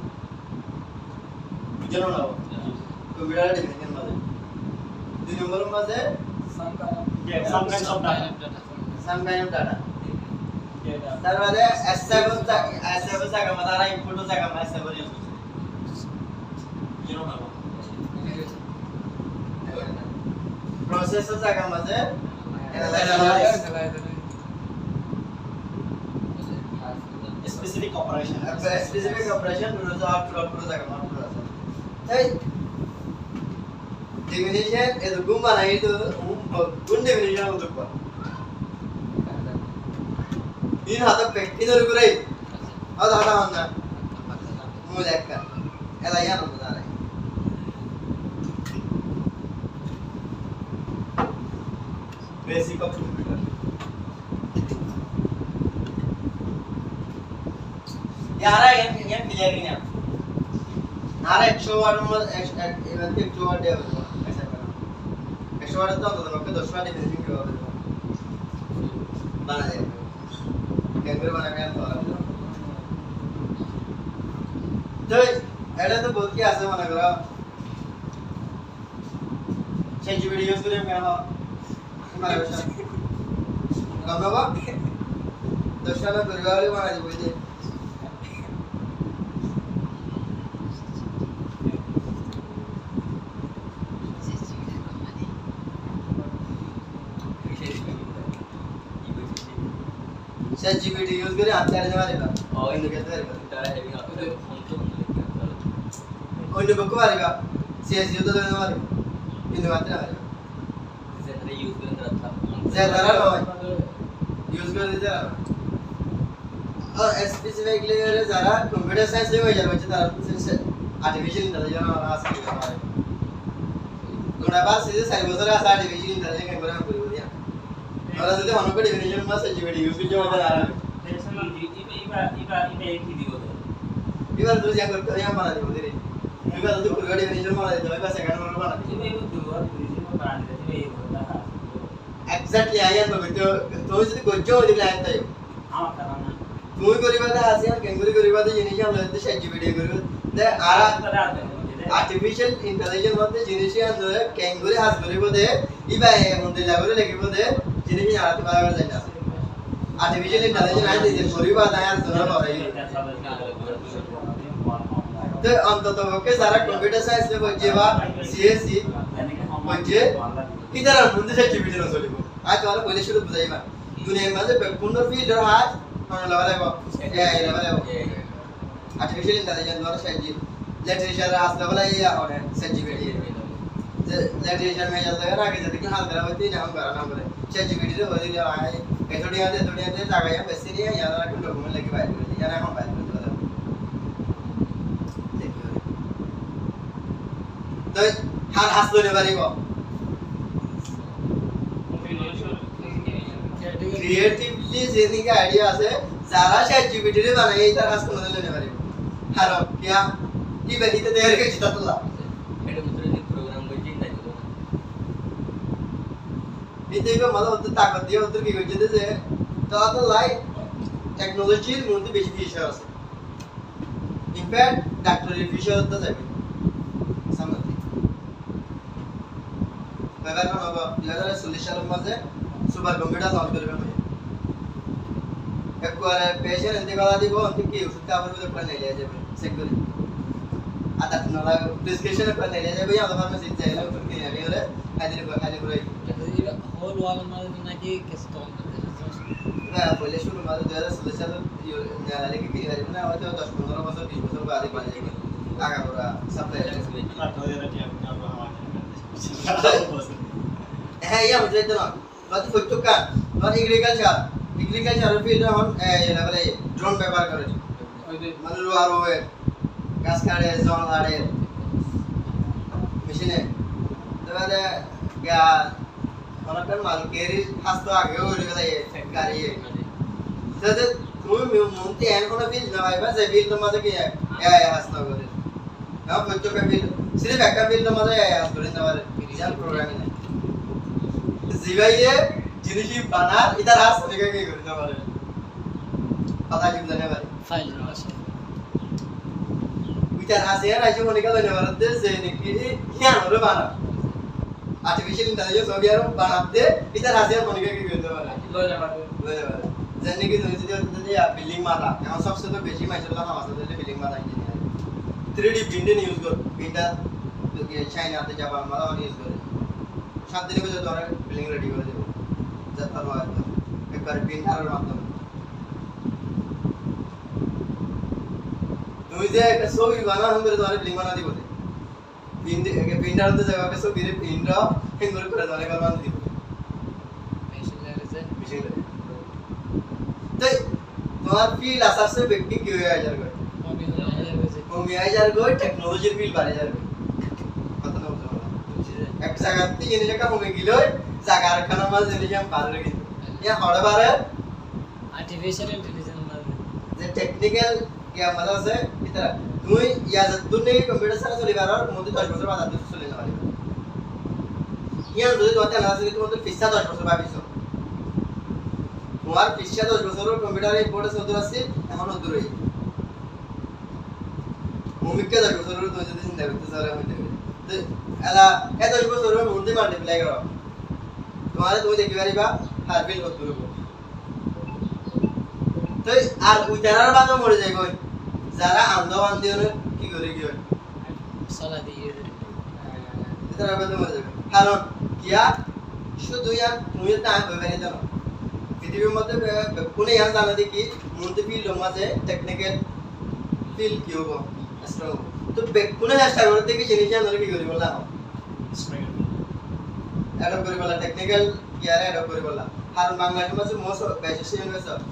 বুঝলো না কম্পিউটার ডেফিনিশন মানে দুই নম্বর মাঝে some kind of data. some kind of data তার বাদে S7 জায়গা মানে আর ইনপুট জায়গা মানে S7 ইউজ করছে জিরো না প্রসেসর জায়গা মাঝে Specific operation. specific operation রোজ আউটপুট জায়গা মাত্র আছে তাই definition ಇದು ಗುಮ್ಮನ ಇದು ಗುণ definition ಒಂದು ಕೂಡ ನೀನು ಹದ ಪೆಟ್ಟಿನರು ಗುರೈ ಅದು ಹದ ಹೊನ್ನ ಮೂಲೆಕ್ಕ ಎಲ್ಲ ಏನು ಅಂತಾರೆ ಬೇಸಿಕ್ ಆಫ್ ಕಂಪ್ಯೂಟರ್ ಯಾರ ಏನು ಕ್ಲಿಯರ್ ಇಲ್ಲ नारे 100 वाट में इवेंट 100 वाट है ऐसा करना 100 वाट तो अंदर लोग 10 वाट डिफरेंस की बात है बना दे कैमरे बना के तो एड़ा तो बहुत की आसे मना करा चेंज वीडियोस करे मैं हां हमारे बच्चा कब बाबा 10 वाट परिवार वाले बना दे बोल ChatGPT यूज करे आप चार जमा रहेगा और इन कहते हैं डाटा हैवी आप फोन तो और इन बक्को मारेगा CS यूज तो देने वाले इन बात है ज़्यादा यूज करने रहा था ज्यादा ना यूज कर देते हैं और स्पेसिफिकली जरा कंप्यूटर साइंस ले वही बच्चे तारा से आर्टिफिशियल इंटेलिजेंस और आस के हमारे थोड़ा बात सीधे सारी बजरा आर्टिफिशियल इंटेलिजेंस के बारे में पूरी दिया और যদি অনেক ডেফিনিশন মাস জিবিডি ইউজ করতে হবে আর एक ही दियो दे এবার তুই যা করতে হয় মানা দিব দিরে এবার তুই পুরো ডেফিনিশন মানা দিতে হবে সেকেন্ড নম্বর মানা দিতে ये दुआ डिवीजन में बना देते ये होता है এক্স্যাক্টলি আইয়ান তো তুই যদি গজ্জ হই দিলে আইতা हां करना তুই করিবা দা আসিয়ান কেঙ্গুরি করিবা দা জিনিস আমরা তো সেই জিবিডি করব দে আর करा दे আর্টিফিশিয়াল ইন্টেলিজেন্স মধ্যে জিনিস আমরা কেঙ্গুরি হাস করিব দে ইবা মধ্যে লাগরে লাগিব দে জিনিস আরাতে পারা যায় না आर्टिफिशियल इंटेलिजेंस आए जे करिबा दা আর তোরা পারে तो অন্ততপক্ষে যারা কম্পিউটার সায়েন্স লে বজেবা সিএসসি বজে কিদারা মুন্দে সে জিবিডি না চলিব আজ তোরা কইলে শুরু বুঝাইবা দুনিয়ার মাঝে পূর্ণ ফিল্ডর হাত কোন লাগাইব এআই লাগাইব আর্টিফিশিয়াল ইন্টেলিজেন্স দ্বারা সাহায্য लिटरेचर हाथ लेवल है या और ChatGPT लिटरेचर में चलता है ना कि जैसे कि हाल करा होती है हम करना बोले ChatGPT रे होली ले आए ए थोड़ी आते जागा या बेसी नहीं है यार रख डॉक्यूमेंट लेके बाहर कर दिया ना हम बाहर कर दिया तो हर हाथ लेने वाली को क्रिएटिवली जेनी का आइडिया से सारा ChatGPT रे बनाए इधर हाथ को लेने वाली हारो क्या की बनी तो तैयार कर चिता तुला एडे मित्र प्रोग्राम बजे नाही इथे का मला होतं ताकद दियो होतं की गजे ते तो आता लाइट टेक्नॉलॉजी मध्ये बेसी फीचर असते इनफॅक्ट डॉक्टर फीचर होतं जाय समजते बघा ना बाबा 2046 मध्ये सुपर कॉम्प्युटर लॉन्च करবে একবারে পেশেন্ট এনতে গলা দিব ঠিক কি ওষুধ খাবার মধ্যে প্ল্যান নিয়ে যাবে চেক করে আদা নলা প্রেসক্রিপশন প্ল্যান নিয়ে যাবে আমরা ফার্মেসি যাই না কোন কি নিয়ে হলে খালি করে হোল ওয়াল মানে নাকি কেস তো না পয়লে শুরু মাঝে 2016 সালে নিয়ে কি কিনে যাবে না হয়তো 10-15 বছর 20 বছর বাদে পাওয়া যাবে টাকা ওরা সাপ্লাই হ্যাঁ ইয়া বুঝাই তো না বাকি ফটকা নট এগ্রিকালচার ফিল্ড এখন এটা বলে ড্রোন ব্যবহার করে মানে রোয়ার ওয়ে গাছ কাটে জল কাটে মেশিনে তাহলে গা অনেকটা মাল কেরি হাসতো আগে ওই গেলে গাড়ি তাহলে তুমি মনতে এন কোনো ফিল্ড না ভাইবা যে ফিল্ড মাঝে কি হাসতো করে না ফটকা ফিল্ড সিরিফ একটা ফিল্ড মাঝে হাস করে না পারে ডিজাইন প্রোগ্রামিং না জিবাইয়ে জিনিসই বানার ইধার হাস থেকে কি করে না পারে কথা কি জানে পারে ফাইল আছে ইধার হাসে আর আইসো মনে গেল না পারে যে নাকি হিয়ান হলো বানা আর্টিফিশিয়াল ইন্টেলিজেন্স হবে আর বানাতে ইধার হাসে মনে কি করতে পারে লয়ে পারে জানি কি তুমি যদি বিল্ডিং মারা এখন সবচেয়ে তো বেশি মাইসলা হামাস দিলে বিল্ডিং মারা ইঞ্জিনিয়ার 3D প্রিন্টিং ইউজ করে প্রিন্টার চাইনাতে জাপান মারা ইউজ করে 7 দিনের ভিতরে ধরে বিল্ডিং রেডি করে দেব যাত্রা হয় একবার প্রিন্টারের মাধ্যমে তুমি যে একটা ছবি বানাও हम ধরে বিল্ডিং বানা দিব প্রিন্টার তো জায়গা ছবি রে প্রিন্ট হেঙ্গর করে ধরে বানা দিব মেশিন লেভেলে মেশিন তো তোমার ফিল আসাসে ব্যক্তি কি হয়ে যাবে কমে যাবে টেকনোলজির ফিল বাড়ে যাবে কথা না বলতে এক জায়গাতে জিনিস একটা কমে গেল জায়গার খানা মাঝ জিনিস আমি পার রেখে ইয়া হড়ে পারে আর্টিফিশিয়াল ইন্টেলিজেন্স মানে যে টেকনিক্যাল কি আমাদের আছে এটা তুমি ইয়া যতনে কম্পিউটার সারা চলে পারার মধ্যে 10 বছর বাদ দিতে চলে না পারে ইয়া যদি তোমার না আছে তোমাদের পিছা 10 বছর ভাবিছো তোমার পিছা 10 বছর কম্পিউটারে বোর্ডে চলতে আছে এখন দূরে ভূমিকা 10 বছর তুমি যদি চিন্তা করতে চাও আমি দেব তো এলা এত 10 বছরের মধ্যে মাল্টিপ্লাই করো তোমারে তুমি দেখতে পারিবা হারবিল কত দূর তো আর উইটারার বাদে মরে যাইব যারা আন্দোলন দিয়ে কি করে কি হয় সালা দিয়ে উইটারার বাদে মরে যাবে কারণ কিয়া শুধু ইয়া তুমি তা কইবানি জানো পৃথিবীর মধ্যে কোনে ইয়া জানা দেখি মধ্যে ফিল্ড মাঝে টেকনিক্যাল ফিল্ড কি হবো স্ট্রং তো কোনে চেষ্টা করে দেখি জিনিস জানো কি করে বললা অ্যাডপ করে বলা টেকনিক্যাল কি আর অ্যাডপ করে বলা আর বাংলাদেশের মধ্যে মোস্ট বেসিক ইউনিভার্সিটি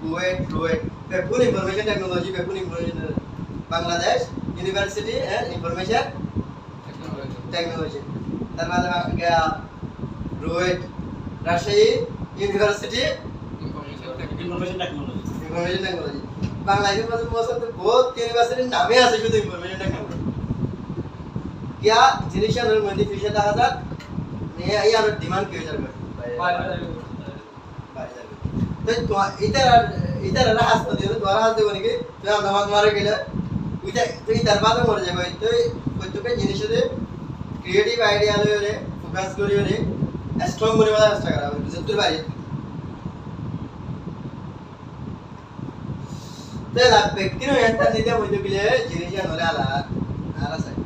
কুয়েট বেপুন information Bangladesh university and information technology তার মানে KUET Rajshahi university information technology বাংলাদেশের মধ্যে মোস্ট বহুত ইউনিভার্সিটির নামে আছে শুধু ইনফরমেশন টেকনোলজি क्या জিনিসের মধ্যে ফিশে দেখা যাক নিয়ে এই আর ডিমান্ড কি হয়ে যাবে তো ইতার হাস তো দিও তোরা হাস দেবো নাকি তুই আমাকে মারে গেলে তুই তার বাদে মরে যাবে তুই প্রত্যেকটা জিনিসের ক্রিয়েটিভ আইডিয়া লয়ে ফোকাস করি রে স্ট্রং করে বলা চেষ্টা করা বুঝতে তোর বাইরে তো la ব্যক্তির একটা নিতে মধ্যে গেলে জিনিস আনলে আলা আলা সাই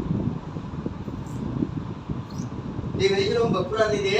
definition of bakura নিতে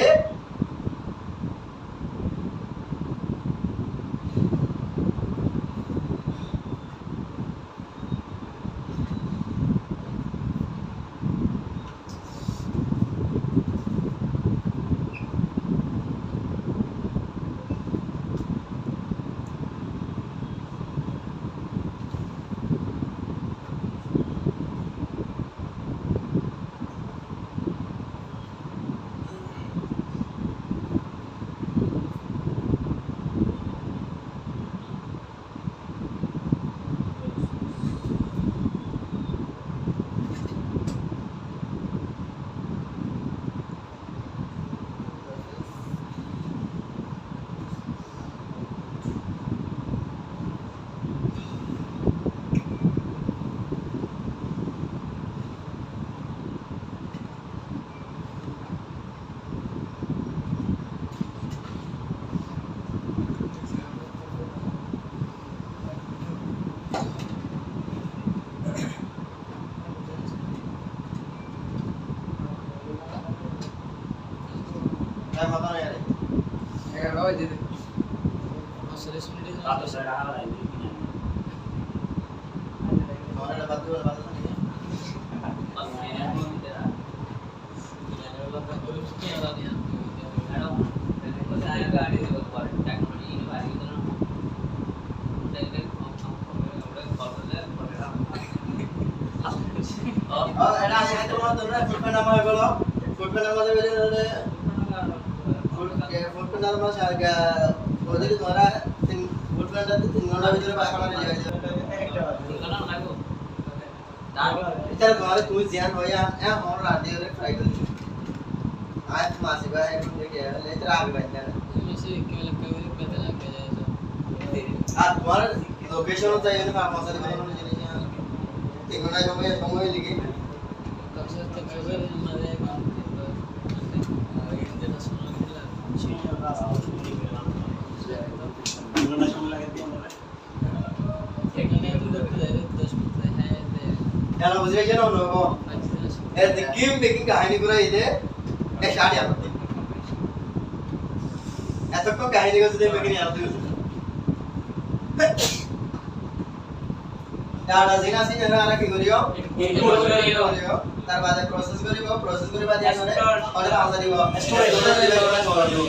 Ya mata na yare. আসলে শুনলে Tapos sa lahat ay hindi niya. Ora na batu na batu ni. Oh, era itu mah tuh pulpen nama golo. Pulpen nama beli dulu. Pulpen nama harga jadi तुम्हारा तीन pulpen itu 3 घंटा ভিতরে pass করা নিয়ে যাবে। এটা তোমার তুমি জিয়ান হইয়া এ হর রাতে রে ট্রাই করছি। आज मासी भाई এখন দেখে লেটার আগে বাইতে না। মেসে কি লাগবে পেতে লাগবে যায় আর তোমার লোকেশন চাই না ফার্মাসি কোনো জিনিস 3 ঘন্টা সময় লিখে তারপরে তেজের মানে International lagi dia mulai. এখানে তো দেখতে যায় 10 মিনিট হ্যাঁ याला বুঝে গেছে না নো এ দিকিম বেকিং কাহিনী করে ইদে এ শাড়ি আপনি এত কো কাহিনী করে দে বেকিং আপনি याला জিনা সিন না কি করিও ইনপুট করিও তার বাদে প্রসেস করিব বাদে মানে অর্ডার আনসার দিব স্টোরেজ করিব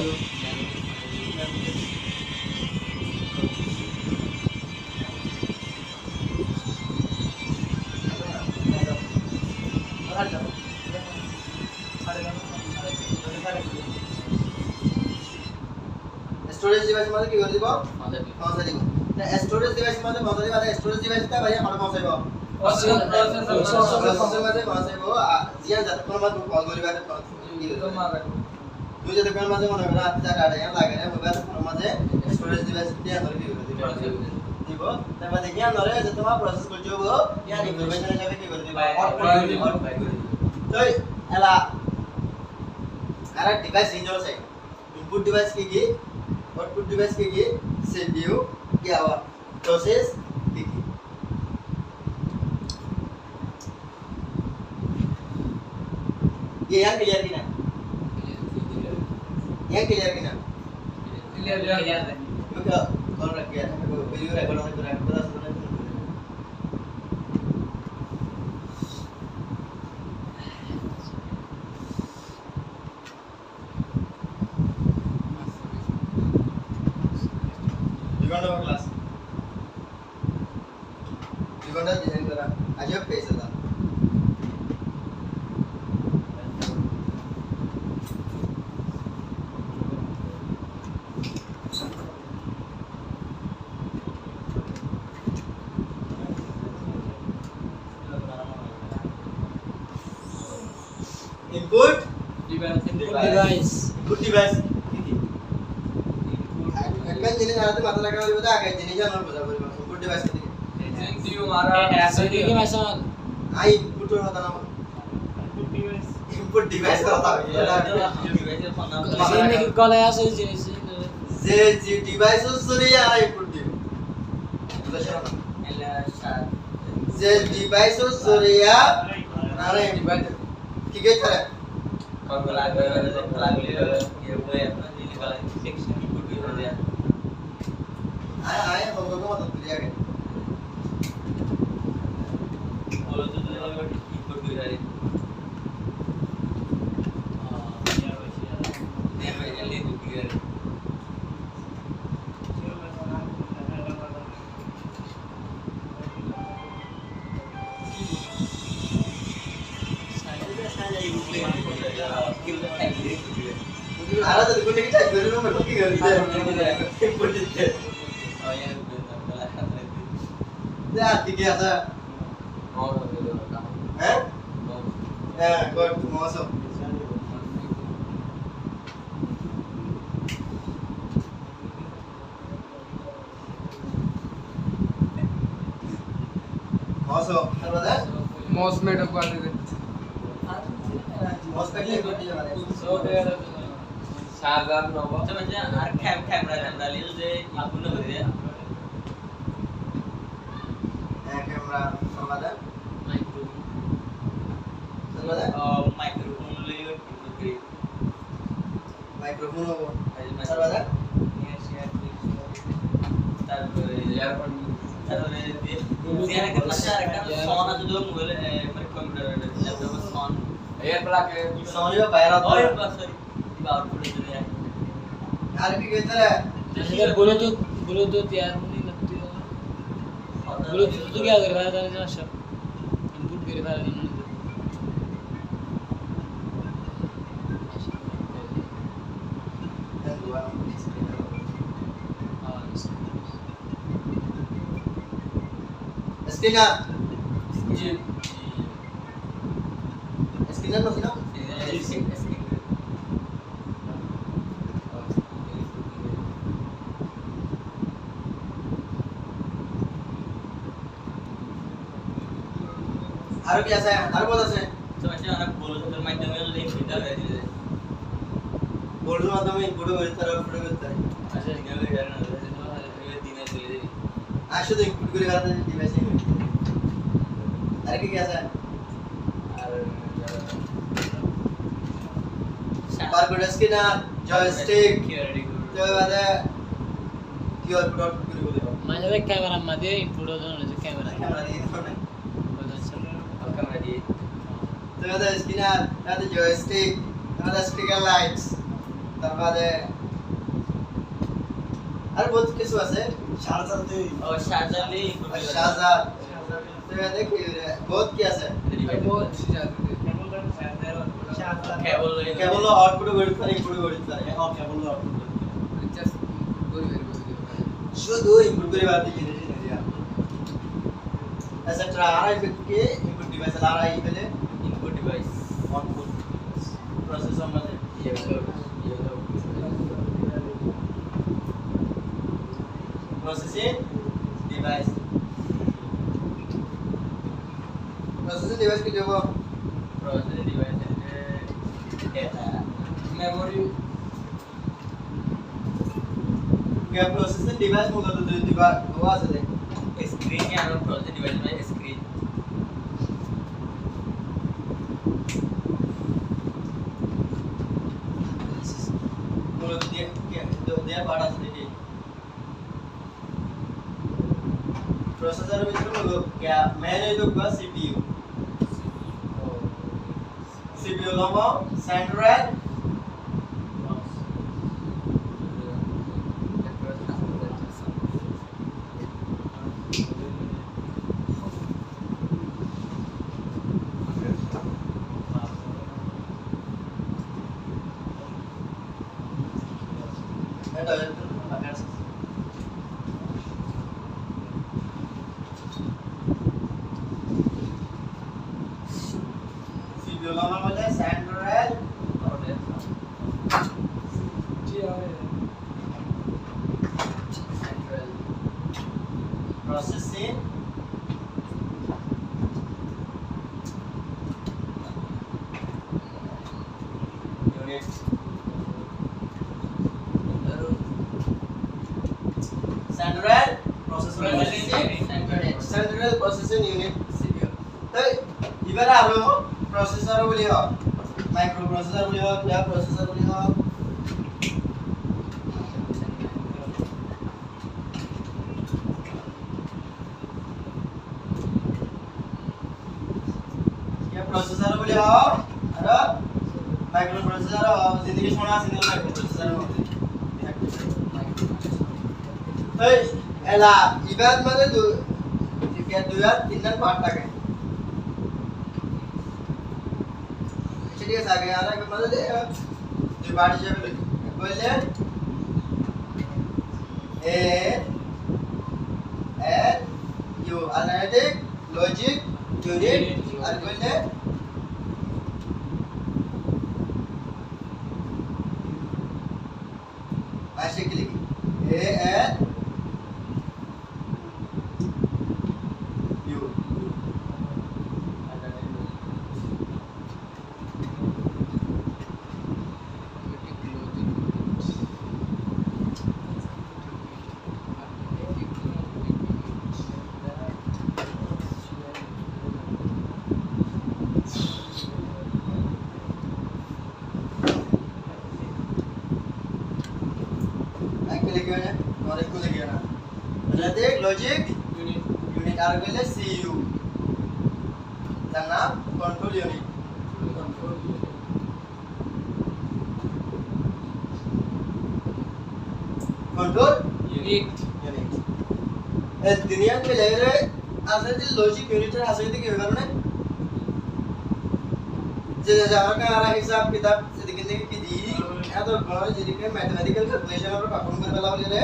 স্টোরেজ ডিভাইস মানে কি করে দিব পৌঁছে দিব স্টোরেজ ডিভাইস মানে পৌঁছে দিব স্টোরেজ ডিভাইসটা ভাই আমরা পৌঁছাইব প্রসেসর মানে পৌঁছাইব জিয়া যতক্ষণ মত কল করিবা তুই যতক্ষণ মাঝে মনে করা আপনি টাকা টাকা লাগে না মোবাইল ফোন মাঝে স্টোরেজ ডিভাইস দিয়ে ধরে দিব দিব তারপর দেখিয়া নরে যে তোমার প্রসেস করছো ইয়া ইনফরমেশন হিসাবে কি করে দিব তো এলা আর ডিভাইস ইনজোর চাই इनपुट डिवाइस की आउटपुट डिवाइस की सीपीयू क्या हुआ प्रोसेस की ये यहाँ क्लियर की ना यहाँ क्लियर की ना ক্লিয়ার क्योंकि कौन रख गया था वीडियो रिकॉर्ड होने को पूरा सुनने दिगंडा क्लास दिगंडा डिजाइन करा अजब कैसे था इनपुट ডিভাইস इनपुट डिवाइस একটা জিনিস আলাদা মাথা লাগা হইব দা আগে জিনিস জানার বোঝা পড়িব ইনপুট ডিভাইস কি সিডি মাইসন আই ইনপুট এর কথা না ইনপুট ডিভাইস কথা সিডি কি কলে আছে জিনিস যে যে ডিভাইস সরি আর ইনপুট দিব যে ডিভাইস সরি আরে ডিভাইস ঠিক আছে आए हम लोगों को मदद करिए आगे आरा तो देखो नहीं चाहिए जरूर मैं की कर रही है पुलिस है ya tiga ada kau tu masuk masuk terus ada मॉस में डबा दे दे masuk lagi berarti mana so there Sharda नवा म्हणजे आर कॅमेरा लिहिलं जे आपण मध्ये kamera terus ada micro terus ada microphone लिहिलं মাইক্রোফোন হবো তারপরে তারপরে ইয়ারফোন তারপরে দিয়ে একটা পাশে আরেকটা সন আছে যখন মোবাইল মানে কম্পিউটার ল্যাপটপ সন এয়ার প্লাগ সোনিও বাইরে ওই আছে সরি দিবা আউটপুটে চলে যায় আর কি কইতে রে इधर ब्लूटूथ यार नहीं लगती है ब्लूटूथ तो क्या कर रहा है तेरा शब इनपुट कर रहा है স্ক্রিনার जी স্ক্রিনার নো না আর কি আছে আর বল আছে সমস্যা অনেক ব্লুটুথের মাধ্যমে যদি ফিল্টার হয়ে যায় বোর্ডের মাধ্যমে ইনপুট করে তার আউটপুট করতে পারি আচ্ছা এখানে জানা না দিনে চলে যাবে আসলে ইনপুট করে গাতে ডিভাইসে আর কি আছে আর বারকোড স্ক্যানার জয়স্টিক সিকিউরিটি তো বাদে কিউআর কোড আউটপুট করে বলে माझ्या कॅमेरा मध्ये इनपुट होतो ना कॅमेरा ক্যামেরা দিয়ে দাও না ক্যামেরা দিয়ে তো বাদে স্ক্যানার তাতে জয়স্টিক তাতে স্পিকার লাইটস তারপরে আর বহুত কিছু আছে চার্জার দিয়ে ও চার্জার দিয়ে চার্জার তো বাদে কি বহুত কি আছে बहुत सी जाती है কেবল কেবল আউটপুট করে পারি ইনপুট করে পারি অফ কেবল আউটপুট रिचार्ज कोई वेरी শুধু ইনপুট করে বাদ দিয়ে জিনিস দিয়া এসেট্রা আর আই কে ইনপুট ডিভাইস আর আই পেলে ইনপুট ডিভাইস আউটপুট প্রসেসর মানে প্রসেসিং ডিভাইস প্রসেসিং ডিভাইস কি দেবো প্রসেসিং ডিভাইস ডেটা मेमोरी কে প্রসেসিং ডিভাইস মূলত দুই দো আছে দেখ স্ক্রিন আর প্রসেসিং ডিভাইস মানে স্ক্রিন মূলত দিয়ে দিয়ে পার্ট আছে দেখি প্রসেসর ভিতরে মূলত কে মেন হইতো বা সিপিইউ সিপিইউ লমো সেন্ট্রাল এটা বাকাস সিপিইউ লমো বলে central processing unit central processing unit CPU তো এবারে আরো প্রসেসর বলি হয় মাইক্রো প্রসেসর বলি হয় ক্লক প্রসেসর বলি হয় प्रोसेसर बोले आओ अरे माइक्रो प्रोसेसर जिंदगी सोना सिंगल माइक्रो प्रोसेसर होते तो एला इबाद मध्ये दो क्या दो या तीन पार्ट टाके चलिए आगे आ रहा है मतलब दो पार्ट जब बोले A U analytic logic unit और बोले basically A N U logic unit unit আর কইলে সিইউ যার নাম control unit control control unit unit এই দুনিয়া মে লেগে আছে যে লজিক ইউনিটের আছে কি হবে কারণে যে যারা কারা হিসাব কিতাব সেদিকে থেকে কি দি এত বড় যেদিকে ম্যাথমেটিক্যাল ক্যালকুলেশন আমরা পারফর্ম করে ফেলা হলে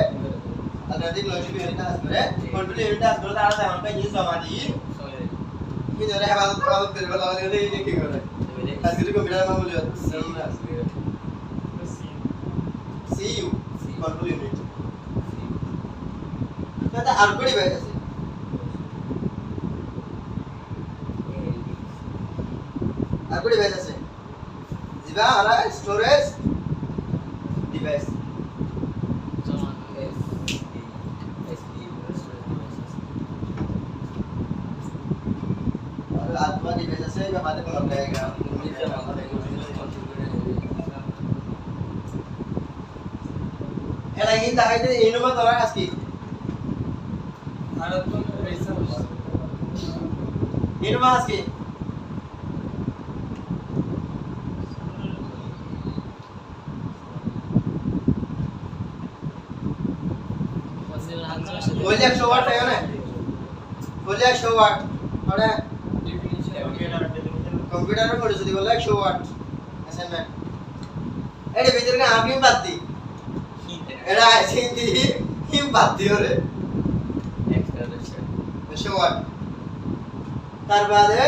অ্যানালিটিক লজিক ইউনিট আসবে কন্ট্রোল ইউনিট আসবে তারা সামনে কাজ জমা দি কি ধরে হেফাজত করে ফেলা হলে এই কি করে আজকে কম্পিউটার মা বলি সিইউ কন্ট্রোল ইউনিট এটা আর কোডি বাইরে আছে আর কোডি বাইরে আছে জিবা আরা স্টোরেজ ডিভাইস আর আত্মা ডিভাইস আছে বা বাদে কোন লাগেগা এলা ইন দাইতে ইনুমা তোরা আজকে আর তো পয়সা ইনুমা আজকে बोलिए 100 वाट है ना बोलिए 100 वाट थोड़ा ডেফিনিশন कंप्यूटर में पढ़े যদি বলে 100 वाट असाइनमेंट এডি ভিতরে কা আপনি বাদ দি এডা আইছিন দি হিম বাদ দিও রে 100 वाट তার বাদে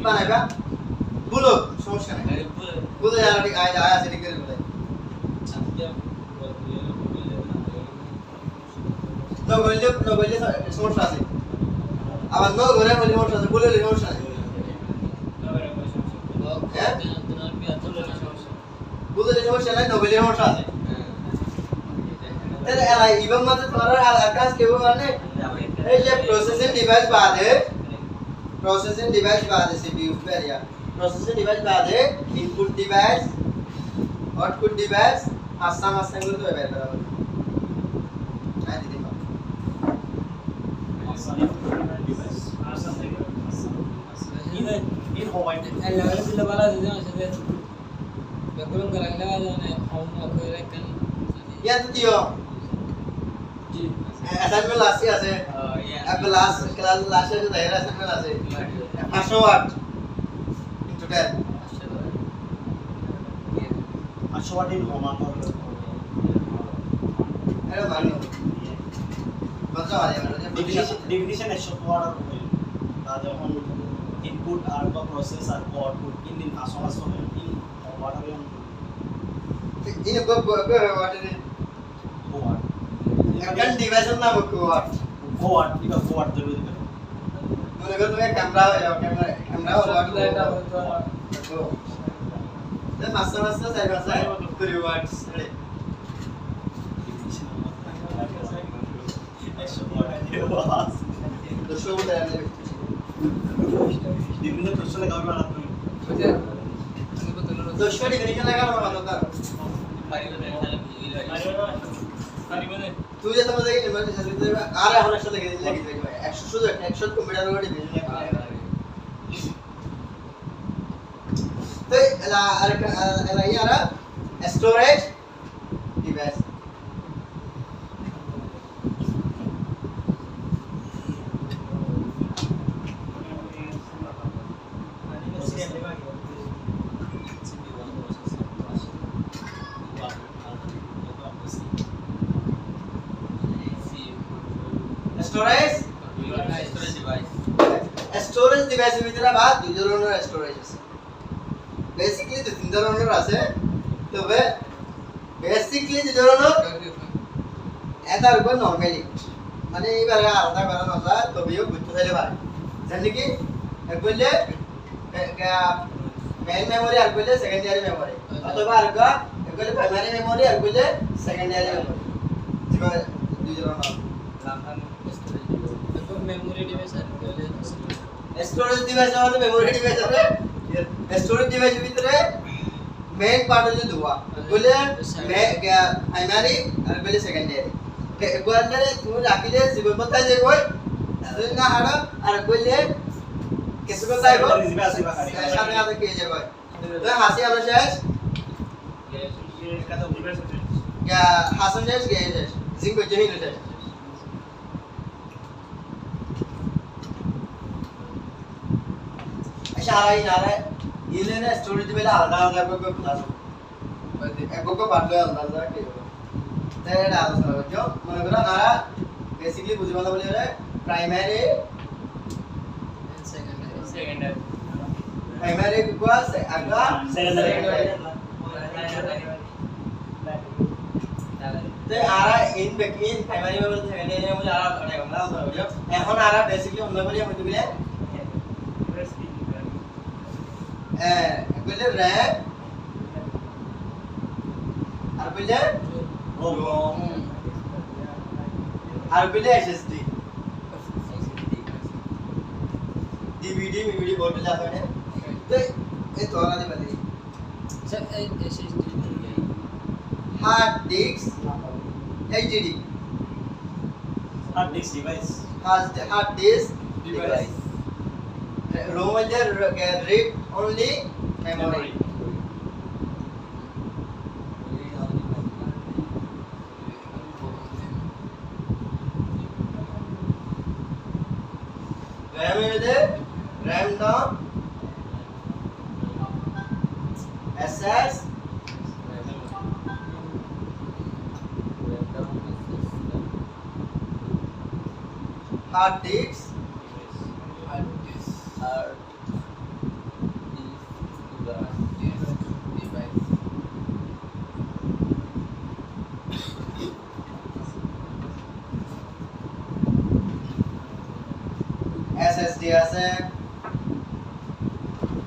বানাইবা বলো সমস্যা নাই বলে আর আয় আছে ঠিক করে বলে নগলে সমস্যা আছে আবার নগরে বলে সমস্যা আছে বলে সমস্যা আছে হ্যাঁ বলে সমস্যা নাই নগলে সমস্যা আছে তাহলে এলাই ইভেন মানে তোমার আকাশ কেউ মানে এই যে প্রসেসিং ডিভাইস বাদে সিপিইউ এরিয়া প্রসেসিং ডিভাইস বাদে input device output device Assam গুলো তো বের করা হবে আই দিদি in Hawaii ইয়া তো দিও অ্যাসাইনমেন্ট আছে ক্লাস লাস্টে যে দায়রা অ্যাসাইনমেন্ট আছে 500 watt into 10 Ashwad in Homa এটা মানো বাচ্চা আরে definition ashwad water যখন input আর বা process আর output in আসলে in water ইন গো ওয়াট রে water একটা ডিভাইসের নাম কি ওয়াট water because water ধরে দিবেন মনে করো তুমি ক্যামেরা ওয়াট তে মাস্টার সাইবার করে ওয়াট রে ashwad water তো শুরু করে বিভিন্ন প্রশ্নে গাওয়া না বুঝে আমি বলতে তো স্টাডি করিকে লাগা আমার কথা তুই যে তোমাদের ইমার্জেন্সি সার্ভিস আর এখন একসাথে গিয়ে লাগি যাবে 100 শুধু 100 কম্পিউটার ওয়ার্ড দিয়ে তো এলা আর ইয়ারা স্টোরেজ ডিভাইস স্টোরেজ ডিভাইসের ভিতরে বা দুই ধরনের স্টোরেজ আছে বেসিক্যালি তিন ধরনের আছে তবে বেসিক্যালি দুই ধরনের এটার উপর নরমালি মানে এইবারে আলাদা করা না যায় তবেও বুঝতে চাইলে পারে জানি কি বললে মেইন মেমোরি আর বললে সেকেন্ডারি মেমোরি অথবা আর বললে প্রাইমারি মেমোরি আর বললে সেকেন্ডারি মেমোরি যেটা দুই ধরনের memory device স্টোরেজ ডিভাইস আমাদের মেমোরি ডিভাইস আছে স্টোরেজ ডিভাইসের ভিতরে मेन पार्ट হলো দুয়া বলে প্রাইমারি আর বলে সেকেন্ডারি বলে তুমি রাখিলে জীবন কথা যে কই যদি না হারা আর বলে কিছু কথা আইবো সাথে সাথে কে যাবে তো হাসি আলো শেষ হাসান শেষ কে শেষ জিঙ্গো জহিন শেষ সারাই নারে ইলে না স্টোরি দিবে আলাদা আলাদা করে ক্লাস একগো পাঠলে আলাদা কি হবে তাই এটা আলোচনা করছো মনে করো নারা বেসিক্যালি বুঝি ভালো বলে রে প্রাইমারি সেকেন্ডারি प्राइमरी इक्वल्स अगला सेकेंडरी तो आरा इन बेकिन प्राइमरी में बोलते सेकेंडरी में मुझे आरा पढ़ने का मतलब समझो এখন आरा बेसिकली অন্য করে হইতে গেলে বলে র‍্যাম আর বলে रोम আর বলে এসএসডি डीवीडी वीवीडी बोल जाता है तो ये तो आना दे sir SSD hard disk HDD hard disk device hard disk device ROM is read only memory RAM is RAM down SS hard disk SSD আছে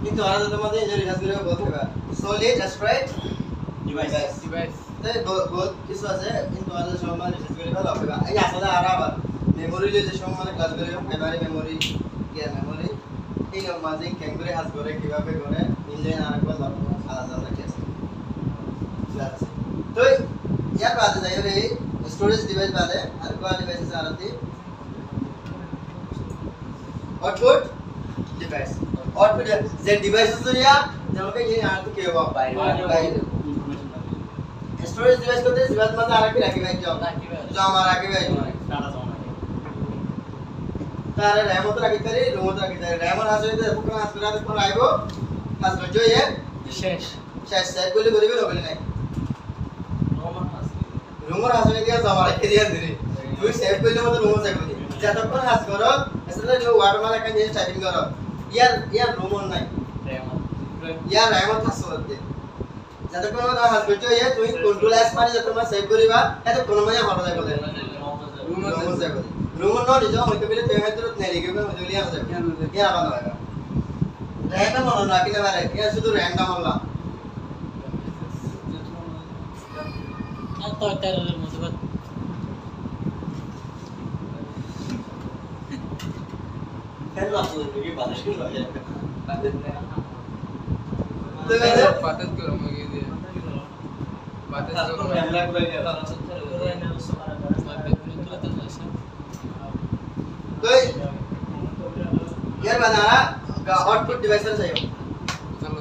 কিন্তু আর তোমাদের যে রিসার্চ করে বলতে হবে সলিড স্ট্রেট डिवाइस डिवाइस তাই বহুত কিছু আছে কিন্তু আর সময় রিসার্চ করে ভালো হবে এই আসলে আর আবার মেমোরি যে সময় ক্লাস করে প্রাইমারি মেমোরি কি মেমোরি এই মাঝে কেন করে হাজ করে কিভাবে করে ইঞ্জিন আর একবার আলাদা আলাদা কি আছে তো ইয়ার বাদে যাই রে স্টোরেজ ডিভাইস বাদে আর কোন ডিভাইস আছে আর দি आउटपुट डिवाइस आउटपुट जे डिवाइस दुनिया जमके ये यहाँ तो क्या हुआ स्टोरेज डिवाइस को डिवाइस में आरा के रखी भाई जो हमारा के भाई डाटा जोन तारे रैम तो रखी तेरी रोम तो रखी तेरी रैम और हासिल तो फुकना हासिल तो कौन आएगो हासिल जो ये শেষ शायद शायद बोले बोले भी लोग नहीं रोम और हासिल दिया तो हमारा के दिया तेरी तू सेव बोले मतलब रोम से बोले যতক্ষণ হাস করো আসলে যে ওয়াটারমার্ক একটা জিনিস টাইপিং করো ইয়ার রুমন নাই ইয়ার রাইমত হাস করতে যতক্ষণ না হাস করছো ইয়া তুমি কন্ট্রোল এস মারি যতক্ষণ সেভ করিবা এত কোনো মানে হলো যায় বলে রুমন যায় বলে রুমন ন নিজ হইতে বলে তুমি হয়তো নেই রেখে হইতে বলে আসবে ইয়া বানা লাগা র্যান্ডম মনে রাখিলে পারে ইয়া শুধু র্যান্ডম হলো আর তো তারের মতো বাদ ফেল না তো কি বালিশ কি লাগে তো बातें करो मुझे दे बातें करो तो यार बना रहा आउटपुट डिवाइस से चाहिए चलो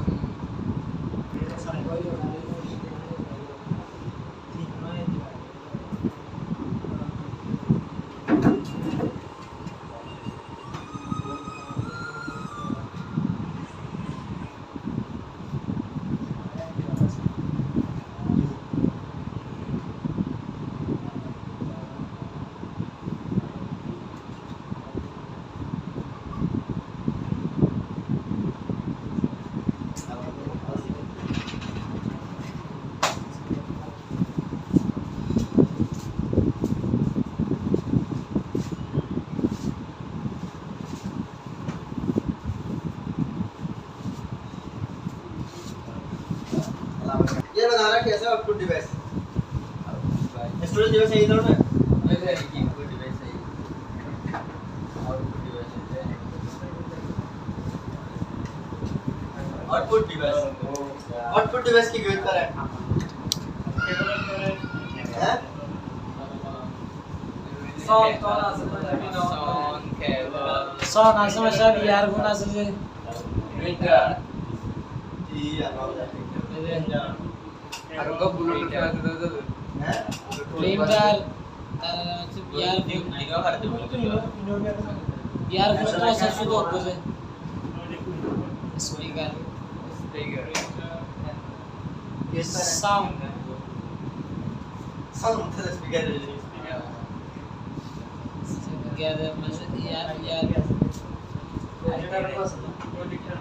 ये बना रहा कैसे आउटपुट डिवाइस स्टोरेज डिवाइस है इधर में ऐसे है कि कोई डिवाइस है और कोई डिवाइस है आउटपुट डिवाइस আউটপুট ডিভাইস কি করতে পারে হ্যাঁ Son আছে son cable সন আছে সব ইয়ারফোন আছে যে printer ই আমার আর ওকে ব্লুটুথ আছে তো হ্যাঁ প্রিন্টার আর হচ্ছে ইয়ারফোন নিগা করতে বলে ইয়ারফোন তো আছে শুধু বুঝে speaker speaker sound sound speaker gather মানে ইয়ার projector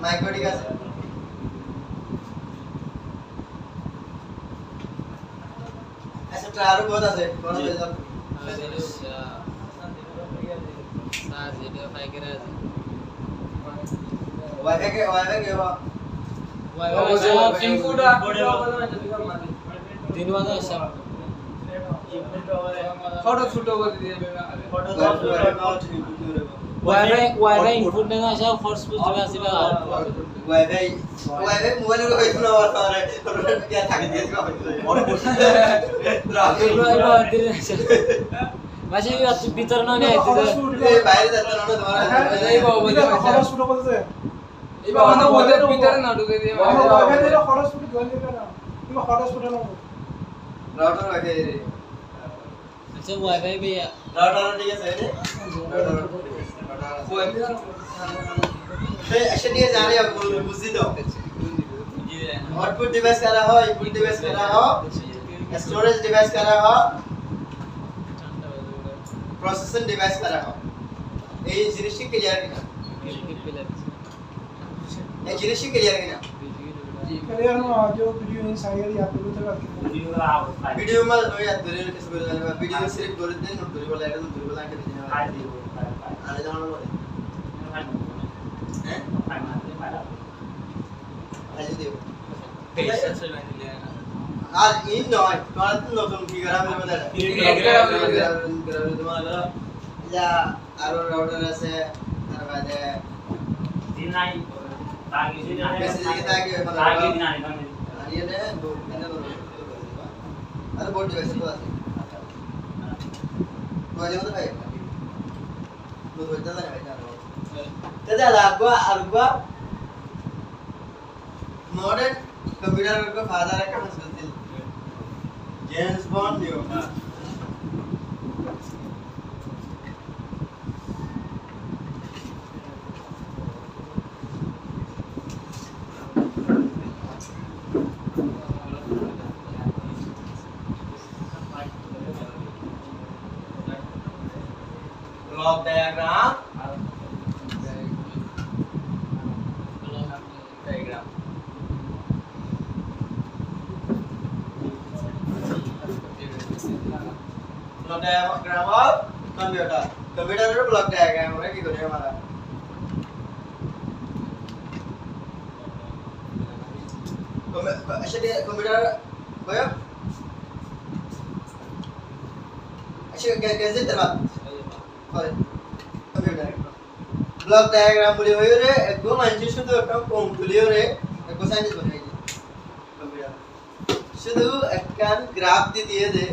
মাইক্রো ঠিক আছে আচ্ছা ট্রায়ারও বহুত আছে কোন পেজ সাজ ভিডিও ফাইল করে আছে ওয়াইফাই কে ওয়াইফাই input দিন বাজে সব photo shoot over দিয়ে ওয়াইফাই ইনপুট না সব ফোর্স বুঝতে আছে বা ওয়াইফাই মোবাইলে হইতো না আর কি থাকে দিয়েছে মাঝে ভিতর না নিয়ে এই বাইরে যাচ্ছে না তোমার এই বাবা বলে খরচ ফুটো বলতে এই বাবা না বলে ভিতরে না ঢুকে দিয়ে ওয়াইফাই দিলে খরচ ফুটো জয়েন দিবে না তুমি খরচ ফুটো না রাউটার রাখে আচ্ছা ওয়াইফাই ভাইয়া রাউটার ঠিক আছে এই ऐसे দিয়ে জানি आप বুঝি তো आउटपुट डिवाइस करा हो इनपुट डिवाइस करा हो स्टोरेज डिवाइस करा हो प्रोसेसिंग डिवाइस करा हो এই জিনিসটি ক্লিয়ার কিনা এই জিনিসটি ক্লিয়ার কিনা क्लियर नो जो वीडियो इन साइड या तो तो वीडियो में तो याद करे कैसे बोल रहा है वीडियो सिर्फ बोल दे नोट करे बोला है नोट करे बोला है आने जाना बोले हैं आज दियो पेशेंस से मैंने लिया আর ইন নয় তোমার তো নতুন কি করা হবে বলে তোমার যা আরো রাউটার আছে তার বাদে দিনাই তাগি দিনাই মেসেজ কি তাকে তাগি দিনাই আর ये ने दो मैंने दो अरे बहुत डिवाइस तो আছে তো আজ মত ভাই তো বলতে না ভাই দাদা লাগবা আরবা मॉडर्न कंप्यूटर का फादर है कहां से James Bond new block diagram diagram block diagram of computer रो ब्लॉक डायग्राम रे की करे हमारा अच्छा कंप्यूटर भयो अच्छा कैसे तरह করে कंप्यूटर ব্লক ডায়াগ্রাম বলি হই রে একদম মানুষ শুধু একটা কম তুলিও রে একদম সাইন্স বানাই দি কম্পিউটার শুধু একখান গ্রাফ দিয়ে দে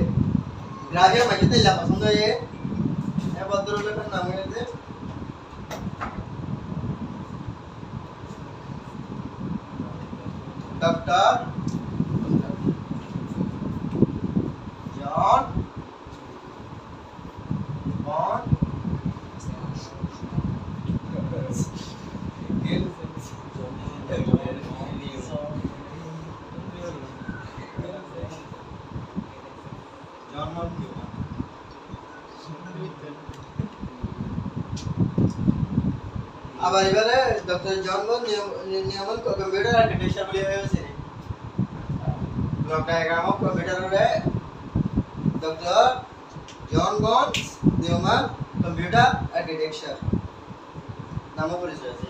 গ্রাফের মাঝে তেলা পছন্দ হয়ে এ ভদ্রলোকের নাম হয়েছে ডক্টর জন বন আবার এবারে ডক্টর জন বন নিয়মন কম্পিউটার আর্কিটেকচার বলি হয়েছে ব্লক ডায়াগ্রাম অফ কম্পিউটার রে ডক্টর জন বন নিয়মন কম্পিউটার আর্কিটেকচার নাম পরিচয় আছে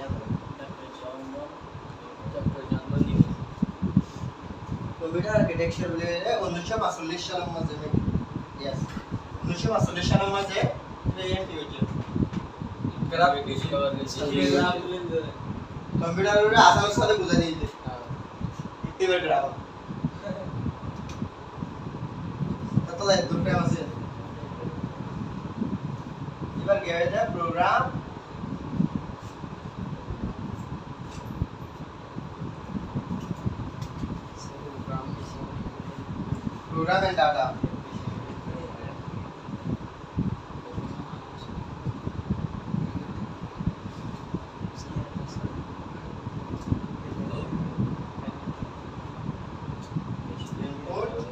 কম্পিউটার আর্কিটেকচার বলে 1945 সালের মধ্যে ইয়েস 1945 সালের মধ্যে এটা হয়েছে গ্রাফিক ডিসকভার কম্পিউটারের আসার সাথে বুঝা দিয়েছে এবার গ্রাফ তো এই দুটো আছে এবার কি হয়েছে programme and data input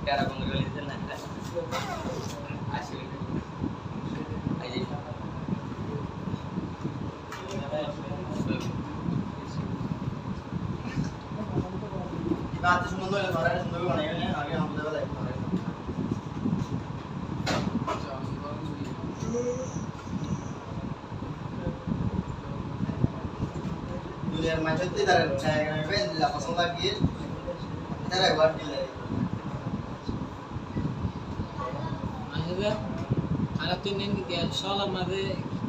cara con el de la así ahí बात सुनो तो हमारा सुनो भी बनाएंगे आगे हम लेवल है दुनिया में चलती तरह डायग्राम पे ला पसंद आ गई तरह वर्ड दिले আসলে আলা 3 দিন কি শালা মাঝে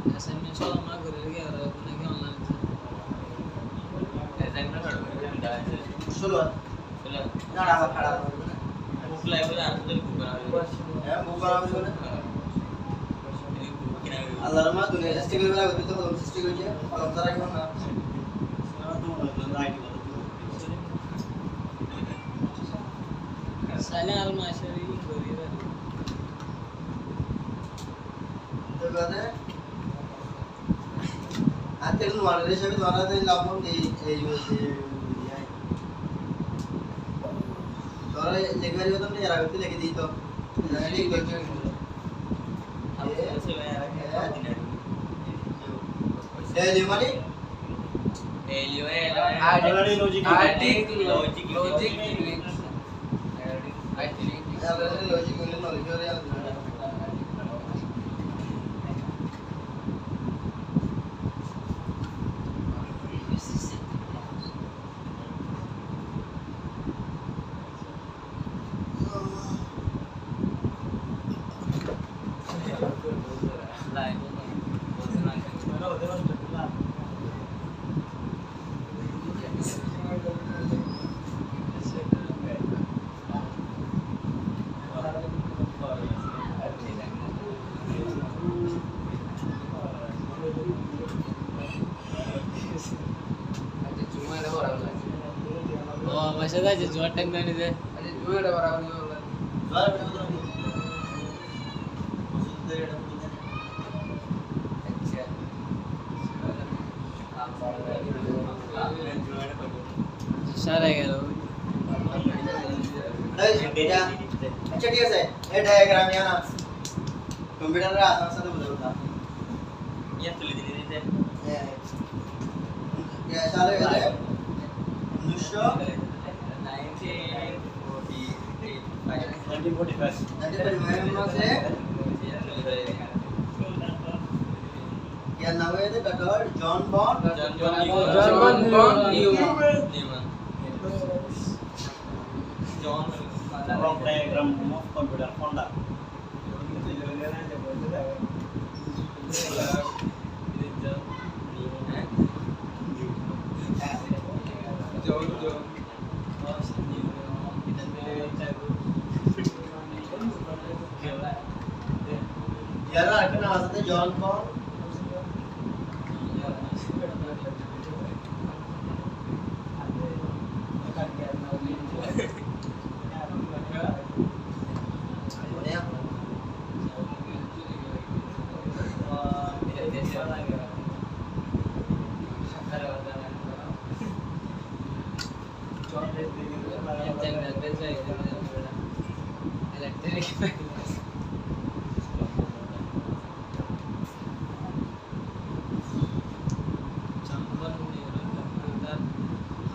অ্যাসাইনমেন্ট শালা মা করে রেখে আর নাকি অনলাইন सुनो चलो ना रहा खड़ा बुक लाइब्रेरी আর তো বুক করা হবে है बुक करा भी बोले কিনা अल्लाह रमा दुनिया सृष्टि करने वाला तो हम सृष्टि करी है और हम सारा क्यों ना সাইলেন্ট আল মাশারি করি রে तो कहते हैं आते हैं तुम्हारे देश में तुम्हारा तो लाभों के ये तुम्हारा लेकर जो तुमने यार अभी लेके दी तो ठीक है अब ऐसे में ये लिमानी एलियो लॉजिक लॉजिक यार लॉजिक में नॉलेज हो रहा है ও মাসে যাচ্ছে জোয়ার টাইম না নিতে সারা গেল बेटा अच्छा ठीक है ये डायग्राम है ना कंप्यूटर रे आसान से बुझाता ये तुले दिने दिते ये साले है 1945 से क्या नाम है doctor John Bon John block diagram of computer Honda ইয়ার আরেকটা নাম আছে জন বন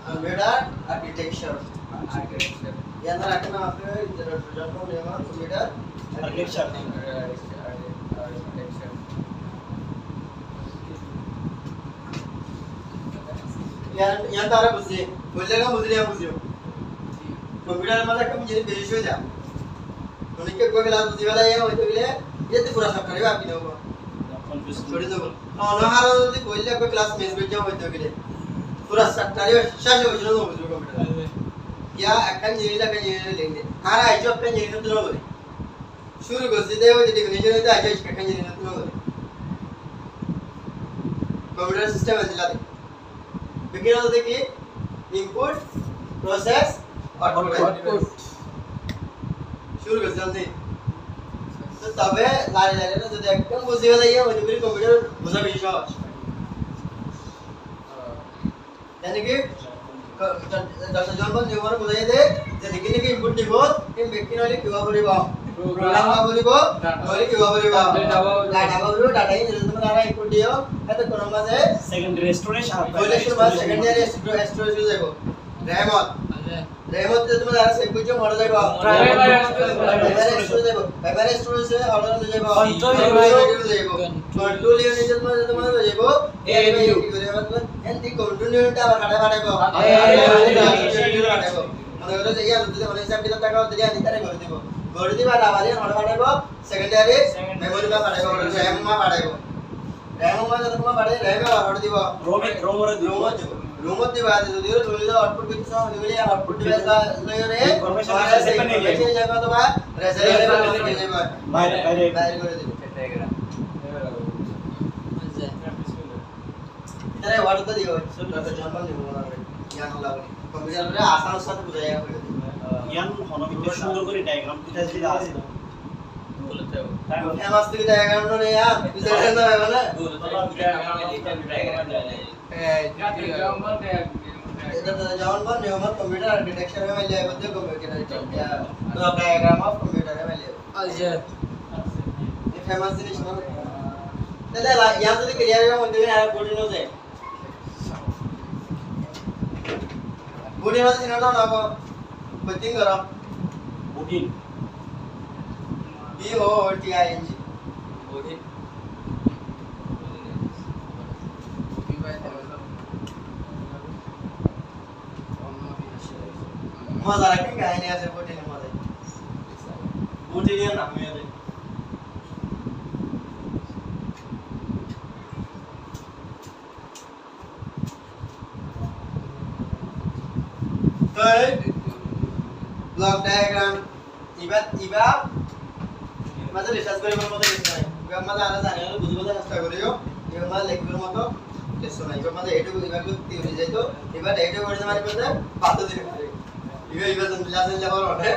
कंप्यूटर आर्किटेक्चर यार आके ना आपके জন বন कंप्यूटर आर्किटेक्चर यार तारा बुझे बोलेगा बुझलिया बुझियो कंप्यूटर में कम ये बेसिस हो जा उनके को क्लास बुझी वाला ये होते गले ये तो पूरा सब करेगा आपकी लोगों कंफ्यूज छोड़ दो ना हारो तो बोलले को क्लास में बेच जाओ होते गले पूरा सब करेगा शाश हो जाओ बुझो कंप्यूटर या अकन ये लगा ये लेंगे हारा आई जो अकन ये तो ना बोले शुरू कर दे वो डेफिनेशन है तो आज इसका अकन ये तो ना बोले कंप्यूटर सिस्टम अंदर begin होते कि इनपुट प्रोसेस आउटपुट शुरू कर सकते तो तबे लारे लारे ना जो एकदम बुझे वाला ये होते फिर कंप्यूटर बुझा भी शाबाश यानी कि डॉक्टर जॉन बन न्यूमर बुझाई दे जे देखिने कि इनपुट दिबो कि व्यक्ति वाली किवा करिबो प्रोग्राम करिबो नोली किवा करिबो डाटा करिबो डाटा इन रिजल्ट में इनपुट दियो है तो कोन मासे सेकेंडरी स्टोरेज कोलेक्शन बाद सेकेंडरी स्टोरेज जाइबो रेमत जे तुम्हारा सेव कुछ मॉडल जाइबो प्राइमरी स्टोरेज जाइबो प्राइमरी स्टोरेज से ऑर्डर ले जाइबो कंट्रोल जाइबो कंट्रोल यूनिट जे तुम्हारा जाइबो एबी करे मतलब एंटी कंट्रोल यूनिट आवर काटा काटाइबो মানে হলো যে ইয়া যদি মানে হিসাব কিতাব টাকা দিলে আনি তারে করে দিব করে দিবা লাভারি হড় বাড়াইবো সেকেন্ডারি মেমরি মা বাড়াইবো র‍্যাম মা বাড়াইবো র‍্যাম মা যত মা বাড়াই র‍্যাম মা হড় দিব রোমত দিবা যদি রোলিদা আউটপুট কিছু দিলে আউটপুট ডিভাইস লয় রে ইনফরমেশন যাবে তো বা রেজাল্ট করে যাবে বাইরে করে দিব इधर वाट तो दियो डॉक्टर जॉन बन দিব না জ্ঞান লাগবে কম্পিউটারে আসানোর সাথে বুঝাইয়া করে ইয়ান হনবিতে সুন্দর করে ডায়াগ্রাম দিতে দিতে আছে বলতে হবে ফেমাস থেকে ডায়াগ্রাম না ইয়ার বিজয় না হবে না এটা তো जॉन बन নিয়মত কম্পিউটার আর্কিটেকচার में मिल जाएगा तो कंप्यूटर क्या तो डायग्राम ऑफ कंप्यूटर में मिल जाएगा अच्छा ये फेमस जिनिस ना তাহলে ইয়ার যদি ক্লিয়ার মধ্যে আর বডি নো যায় বডি নো দিন না না বুটিং করো বুটিন B O T I N G body মজা রাখেন কাহিনী আছে বডি নে মজা বডি নিয়ে নাম আছে ব্লক ডায়াগ্রাম ইবা মাঝে রিসার্চ করে মতো লিখতে নাই ইবা মাঝে আরা জানি হলো বুঝতে চেষ্টা করিও ইবা মাঝে লিখবার মতো লিখছো না ইবা মাঝে এটুকু ইবা কো থিওরি যাইতো ইবা এটুকু করে মারি পড়তে পাতে দিন ইবা জান লাসেন যাবার ওঠে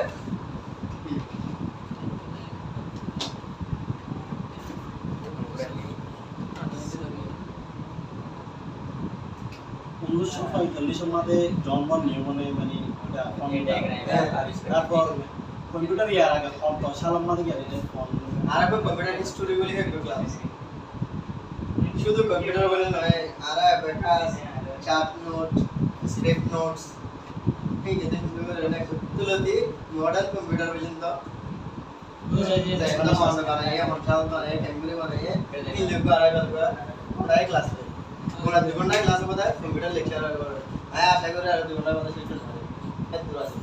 উনিশশো পঁয়তাল্লিশের মধ্যে জন্ম নিয়মনে মানে তারপর কম্পিউটার ইয়ার আগে ফোন তো সালাম মধ্যে গেলেন ফোন আর এখন কম্পিউটার হিস্টরি বলি একটা ক্লাস শুধু কম্পিউটার বলে নয় আর ব্যাকাস চার্ট নোট স্ক্রিপ্ট নোটস এই যে দেখুন তুলতি মডার্ন কম্পিউটার পর্যন্ত মানে মনে বানাই আমার চাল বানাই টেম্পলেট বানাই এই লোক আর পড়াই ক্লাস লে কোন 2 ঘন্টা ক্লাস হবে কম্পিউটার লেকচার করে আয় আশা করি আর 2 ঘন্টা মধ্যে শেষ হয়ে যাবে এত দূর আছে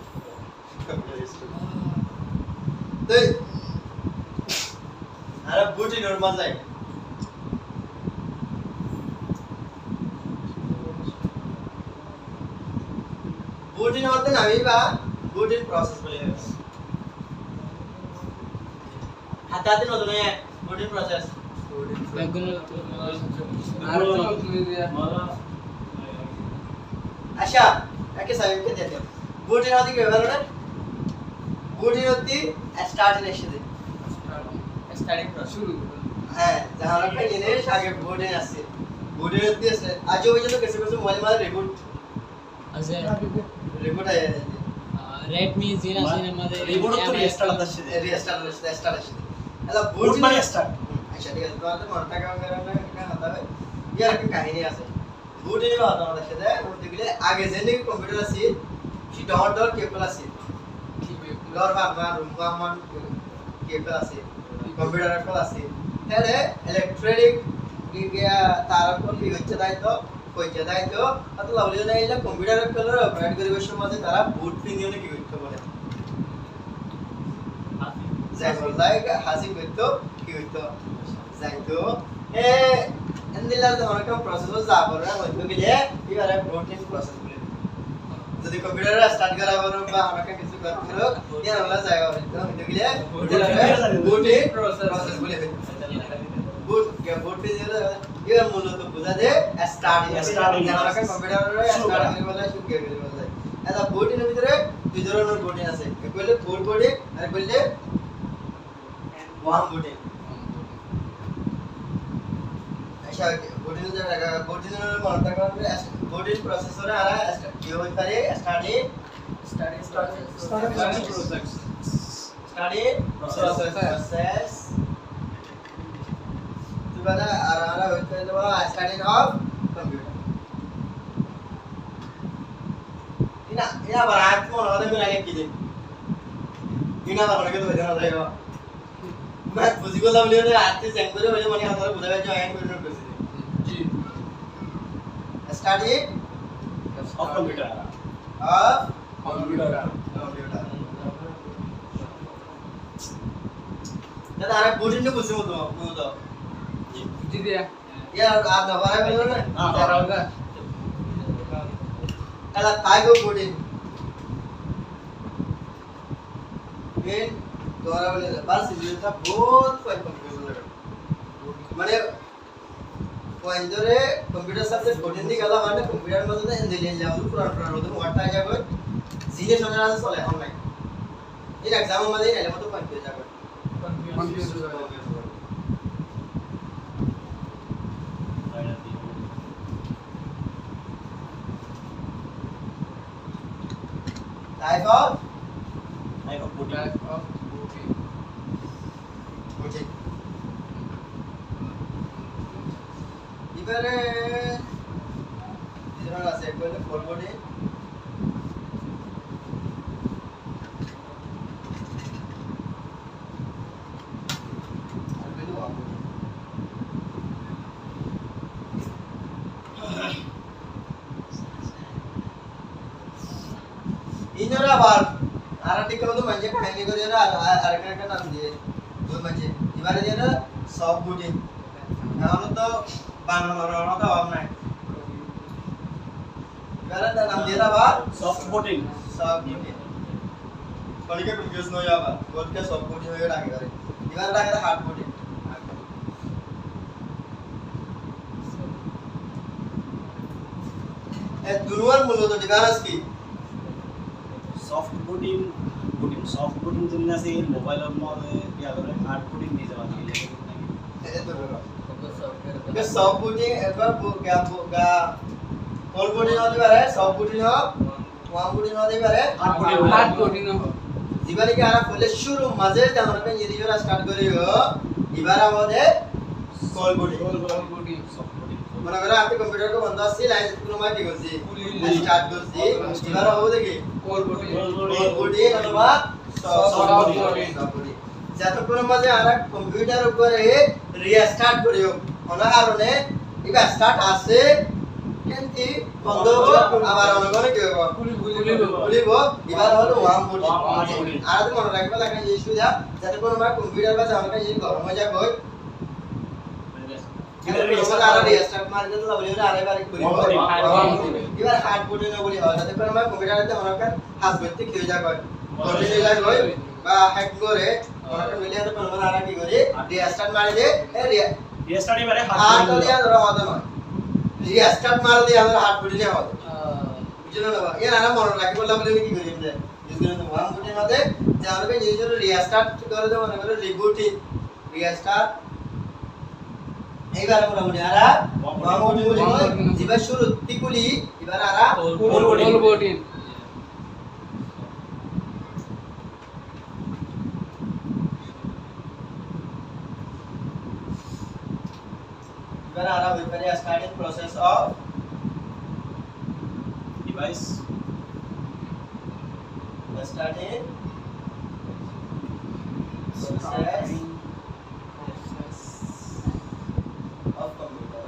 কম্পিউটার হিস্টরি তো আর বুটি নরমাল যায় বুটি নতে নামিবা বুটিং প্রসেস বলে হাতে নতুন বুটিং প্রসেস ব্যাকগ্রাউন্ড আর তো তুমি দিয়া আচ্ছা একে সাইডকে দিয়ে দাও বুটিং হতে কি ব্যাপার না বুটিং হতে স্টার্টিং এসে দে স্টার্টিং প্রসেস শুরু হ্যাঁ যারা একটা জিনিস আগে বুটিং আসছে বুটিং হতে আছে আজ পর্যন্ত কিছু কিছু মোবাইল মানে রিবুট আছে রিবুট আয় রেডমি জিনা জিনা আমাদের রিবোর্ড তো রিস্টার্ট আসছে রিস্টার্ট আসছে এলা বুট বুটিং মানে স্টার্ট আচ্ছা ঠিক আছে তোমাদের মন টাকা করে না হতা হবে ইয়ার একটা কাহিনী আছে বুটিং এর কথা আমাদের সাথে বলতে গেলে আগে যেনে কম্পিউটার আছে কি ডট ডট কেবল আছে গর বারবার রুমমান কেবল আছে কম্পিউটার কল আছে তাহলে ইলেকট্রিক গিয়া তার কোন কি হচ্ছে তাই তো কইছে তাই তো অত লাভলি না ইলা কম্পিউটার কলর অপারেট করিবার সময় তারা বুট পিন দিয়ে কি করতে বলে যাই বলাইগা হাসি করতে কি করতে যাইতো এন্দিলা ধরনের কোন প্রসেস যাব না হইতো গেলে এবারে বুটিং প্রসেস বলে যদি কম্পিউটার স্টার্ট করা বড় বা আমাকে কিছু করতে হোক এর হলো জায়গা হইতো গেলে বুটিং প্রসেস বলে বুট কে বুট পে দিলে এর মূলত বোঝা দে স্টার্টিং আমাকে কম্পিউটারে স্টার্ট করে বলা শুরু করে বলা এটা বুটিং এর ভিতরে দুই ধরনের বুটিং আছে এক বলে ফোর বুটিং আর বলে ওয়ান বুটিং আচ্ছা বুটিং এর মানটা করে বুটিং প্রসেসরে আর কি হই পারে স্টার্টিং প্রসেস তুবানা আর হইতে দেবা স্টার্টিং অফ কম্পিউটার ইনা বারাত মনে হলে আমি আগে কি দিই ইনা বারাত কে তো জানা যায় না मैं बुझी को लावली होते आते सेंड करे म्हणजे મને हाताला बुझावे जो एंड करून करते জি starting of computer of computer computer दादा আরে বুঝিনি বুঝি মতো জি দিয়া यार आप ना बारे में ना हां করাওগা এলা তাই গো বুঝিনি মেন তোরা বলে বাস এটা বহুত পয়েন্ট কম্পিউটার মানে পয়েন্ট ধরে কম্পিউটার সাবজেক্ট বুঝিনি দি গেল মানে কম্পিউটার মধ্যে ইঞ্জিনিয়ারিং লেভেল পুরো হতো ওয়াটা যাবে জিনে সোনা চলে অনলাইন এই এক্সাম মধ্যে এলে মতো পয়েন্ট হয়ে যাবে computer type of booting type of booting বুঝি এবারে যেটা আছে বলে ফরওয়ার্ডে আর বলে ওয়ান ইনরা আবার আরেকটা কথা মানে কাহিনী করে আরেকটা নাম দিয়ে ওই মানে এবারে দিয়ে সব বুটিং এখন তো বানানোর তো অভাব নাই এবারে তার নাম দিয়ে আবার সফট বুটিং সব বুটিং কলিকে কনফিউজ নয় আবার কোডকে সব বুটিং হয়ে রাখে করে এবারে রাখে হার্ড বুটিং এ দুনিয়ার মূলত ডিফারেন্স কি সফট বুটিং সফট বুটিং যেমন আছে মোবাইলের মধ্যে ইয়া করে হার্ড বুটিং দিয়ে যাওয়া লাগে এ তো के सब बुटिंग একবার গা কল বুটিং হতে পারে সব বুটিং হোক ওয়ান বুটিং হতে পারে হার্ড বুটিং জীবনে কি আরা বলে শুরু মাঝে যখন আপনি যদি জোড়া স্টার্ট করিও এবার আমাদের কল বুটিং সফট বুটিং মনে করে আপনি কম্পিউটার কো বন্ধ আছে লাইন কোনো মাই কি করছি স্টার্ট করছি এবার হবে দেখি কল বুটিং কল বুটিং অথবা সব বুটিং যতক্ষণ মাঝে আরা কম্পিউটার উপরে রিস্টার্ট করিও কোন কারণে এবার স্টার্ট আছে কিন্তু বন্ধ হবে আবার অনগনে কি হবে খুলিব এবার হলো ওয়ান বুটিং আর তো মনে রাখবে লাগে এই সুবিধা যতক্ষণ আমরা কম্পিউটার বা জানা কাছে গরম হয়ে যাবে এবার রিস্টার্ট মারলে তো বলি আরে বারে করি এবার হার্ড বুটিং বলি হয় যতক্ষণ আমরা কম্পিউটারতে মনে করেন হাত ভর্তি খেয়ে যাবে কন্টিনিউ লাগে বা হ্যাক করে অনেকটা মিলে তো পরিমাণ আর কি করে রিস্টার্ট মারি দে রিস্টার্ট এবারে হাত দিয়ে ধরো হবে না রিস্টার্ট মারি দিয়ে আমরা হাত পড়িলে হবে বুঝলেন না এর আরাম মনে রাখি বললাম বলে কি করি আমরা ইউজ করে ওয়ান বুটের মধ্যে জানবে নিজের রিস্টার্ট করে দেব মনে করে রিবুটিং রিস্টার্ট এইবার আমরা মনে আরা মামুনি জিবা শুরু তিকুলি এবার আরা ফুল বডি এবার আরা হই পারে starting process of device starting process of computer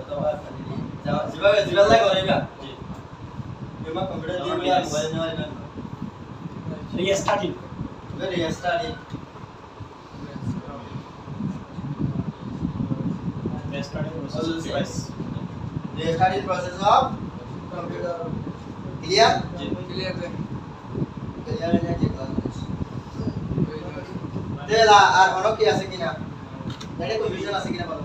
অথবা যেভাবে করিবা কিংবা কম্পিউটার দিয়ে মোবাইল নেওয়ার জন্য restarting restarting restarting process device restarting process of computer clear clear clear হয়ে যায় তেলা আর হলো কি আছে কিনা এটা কনফিউশন আছে কিনা বলো